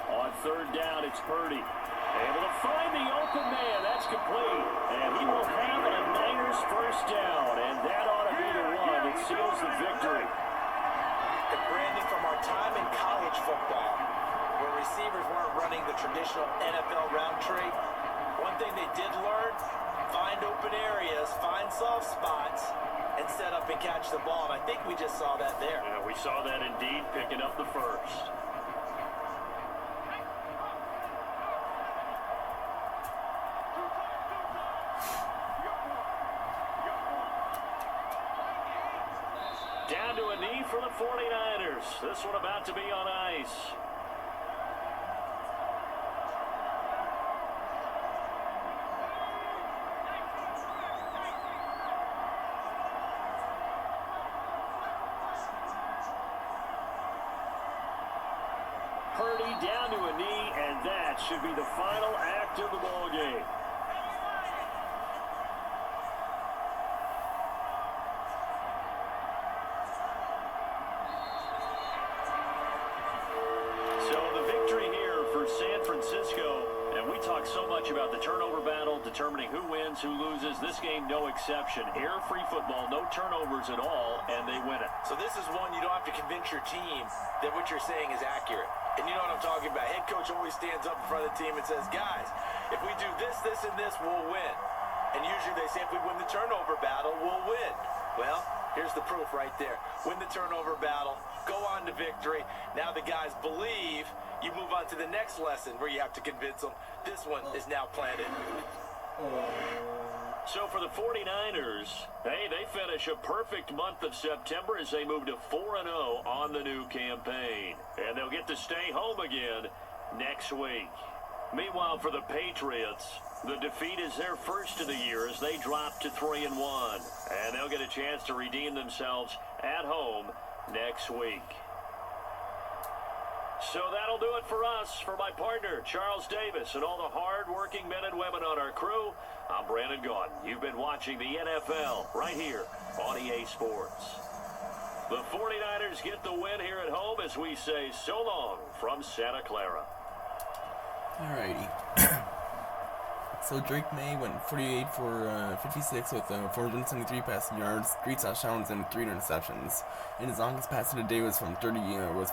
On 3rd down, it's Purdy. Able to find the open man. That's complete. And he will have a Niners first down. And that ought to be the one that seals the victory. And Brandon, from our time in college football, where receivers weren't running the traditional NFL route tree, one thing they did learn, find open areas, find soft spots, and set up and catch the ball. And I think we just saw that there. Yeah, we saw that indeed, picking up the first. Down to a knee for the 49ers. This one about to be on ice. Purdy down to a knee, and that should be the final act of the ball game. San Francisco, and we talk so much about the turnover battle, determining who wins, who loses. This game, no exception. Error-free football, no turnovers at all, and they win it. So this is one you don't have to convince your team that what you're saying is accurate. And you know what I'm talking about. Head coach always stands up in front of the team and says, guys, if we do this, this, and this, we'll win. And usually they say if we win the turnover battle, we'll win. Well, here's the proof right there. Win the turnover battle, go on to victory. Now the guys believe. You move on to the next lesson where you have to convince them. This one is now planted. So for the 49ers, hey, they finish a perfect month of September as they move to 4-0 on the new campaign. And they'll get to stay home again next week. Meanwhile, for the Patriots, the defeat is their first of the year as they drop to 3-1. And they'll get a chance to redeem themselves at home next week. So that'll do it for us. For my partner, Charles Davis, and all the hard-working men and women on our crew, I'm Brandon Gaudin. You've been watching the NFL right here on EA Sports. The 49ers get the win here at home as we say so long from Santa Clara. Alrighty. So Drake May went 48 for 56 with 473 passing yards, 3 touchdowns, and 3 interceptions. And his longest pass of the day was from 30 yards.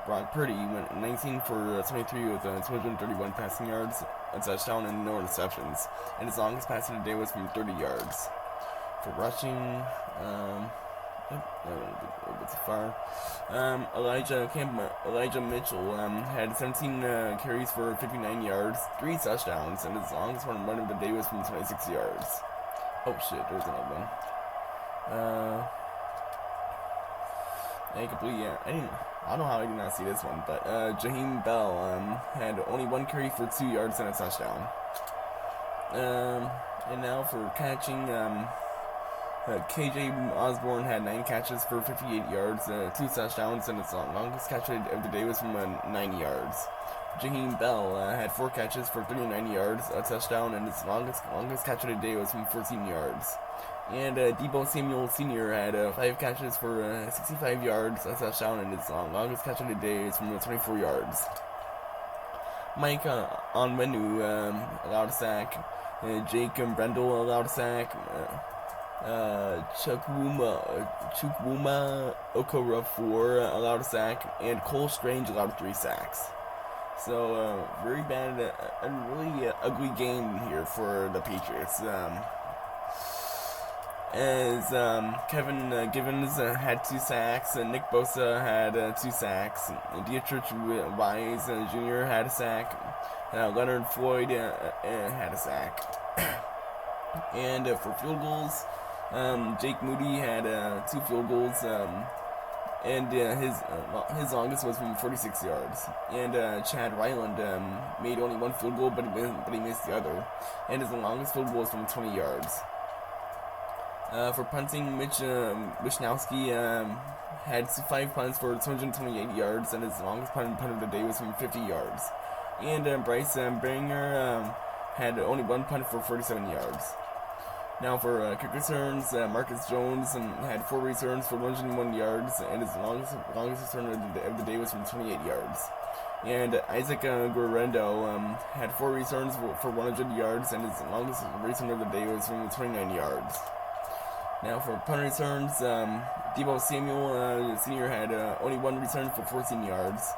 Brock Purdy went 19 for 23 with 231 passing yards, a touchdown, and no interceptions. And his longest pass of the day was from 30 yards. For rushing, a bit too far. Elijah Mitchell had 17 carries for 59 yards, 3 touchdowns, and his longest run of the day was from 26 yards. Oh shit, there's another one. I don't know how I did not see this one, but Jaheim Bell had only 1 carry for 2 yards and a touchdown. And now for catching, KJ Osborne had 9 catches for 58 yards, 2 touchdowns, and his longest catch of the day was from 90 yards. Jaheim Bell had 4 catches for 39 yards, a touchdown, and his longest catch of the day was from 14 yards. And Deebo Samuel Sr. had 5 catches for 65 yards, a touchdown, and his longest catch of the day is from 24 yards. Mike Onwenu allowed a sack. Jake Brendel allowed a sack. Chukwuma Okorafor allowed a sack, and Cole Strange allowed 3 sacks. So, very bad, a really ugly game here for the Patriots. As Kevin Givens had 2 sacks, and Nick Bosa had 2 sacks, Dietrich Wise Jr. had a sack, Leonard Floyd had a sack. And for field goals, Jake Moody had 2 field goals, and his longest was from 46 yards. And Chad Ryland made only 1 field goal, but he missed the other. And his longest field goal was from 20 yards. For punting, Mitch Wishnowski had 5 punts for 228 yards, and his longest punt of the day was from 50 yards. And Bryce Baringer had only 1 punt for 47 yards. Now for kick returns, Marcus Jones had 4 returns for 101 yards, and his longest return of the day was from 28 yards. And Isaac Guerrero had 4 returns for 100 yards, and his longest return of the day was from 29 yards. Now for punt returns, Deebo Samuel Sr. had only 1 return for 14 yards,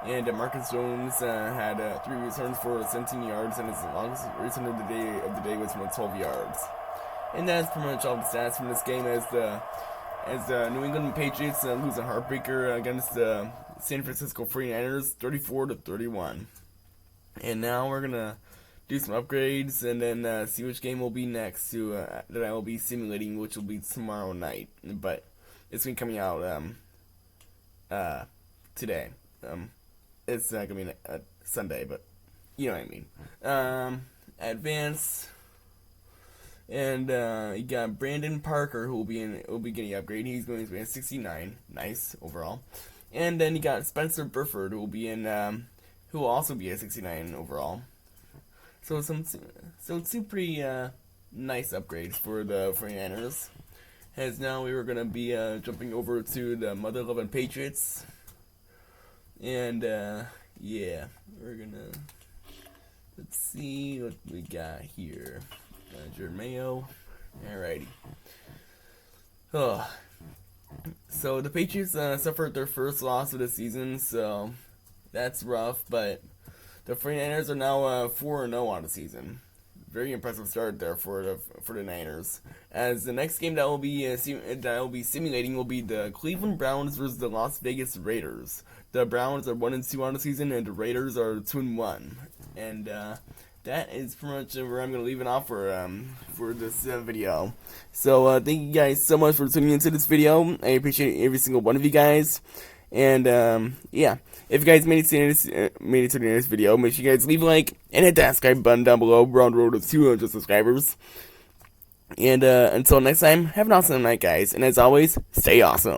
and Marcus Jones had 3 returns for 17 yards, and his longest return of the day was from 12 yards. And that's pretty much all the stats from this game as the New England Patriots lose a heartbreaker against the San Francisco 49ers 34-31. And now we're gonna do some upgrades and then see which game will be next that I will be simulating, which will be tomorrow night. But it's gonna be coming out today. It's not gonna be Sunday, but you know what I mean. Advance. And you got Brandon Parker who will be getting upgraded. He's going to be at 69, nice overall. And then you got Spencer Burford who will also be at 69 overall. So two pretty nice upgrades for the 49ers. As now we were gonna be jumping over to the Mother Loving Patriots, and yeah, we're gonna let's see what we got here. Jared Mayo. Alrighty. Oh. So the Patriots suffered their first loss of the season, so that's rough, but the 49ers are now 4-0 on the season. Very impressive start there for the Niners. As the next game that will be simulating will be the Cleveland Browns versus the Las Vegas Raiders. The Browns are 1-2 on the season, and the Raiders are 2-1. And that is pretty much where I'm going to leave it off for this video. So thank you guys so much for tuning into this video. I appreciate every single one of you guys. And yeah, if you guys made it to the end of this video, make sure you guys leave a like and hit that subscribe button down below. We're on the road to 200 subscribers. And until next time, have an awesome night, guys. And as always, stay awesome.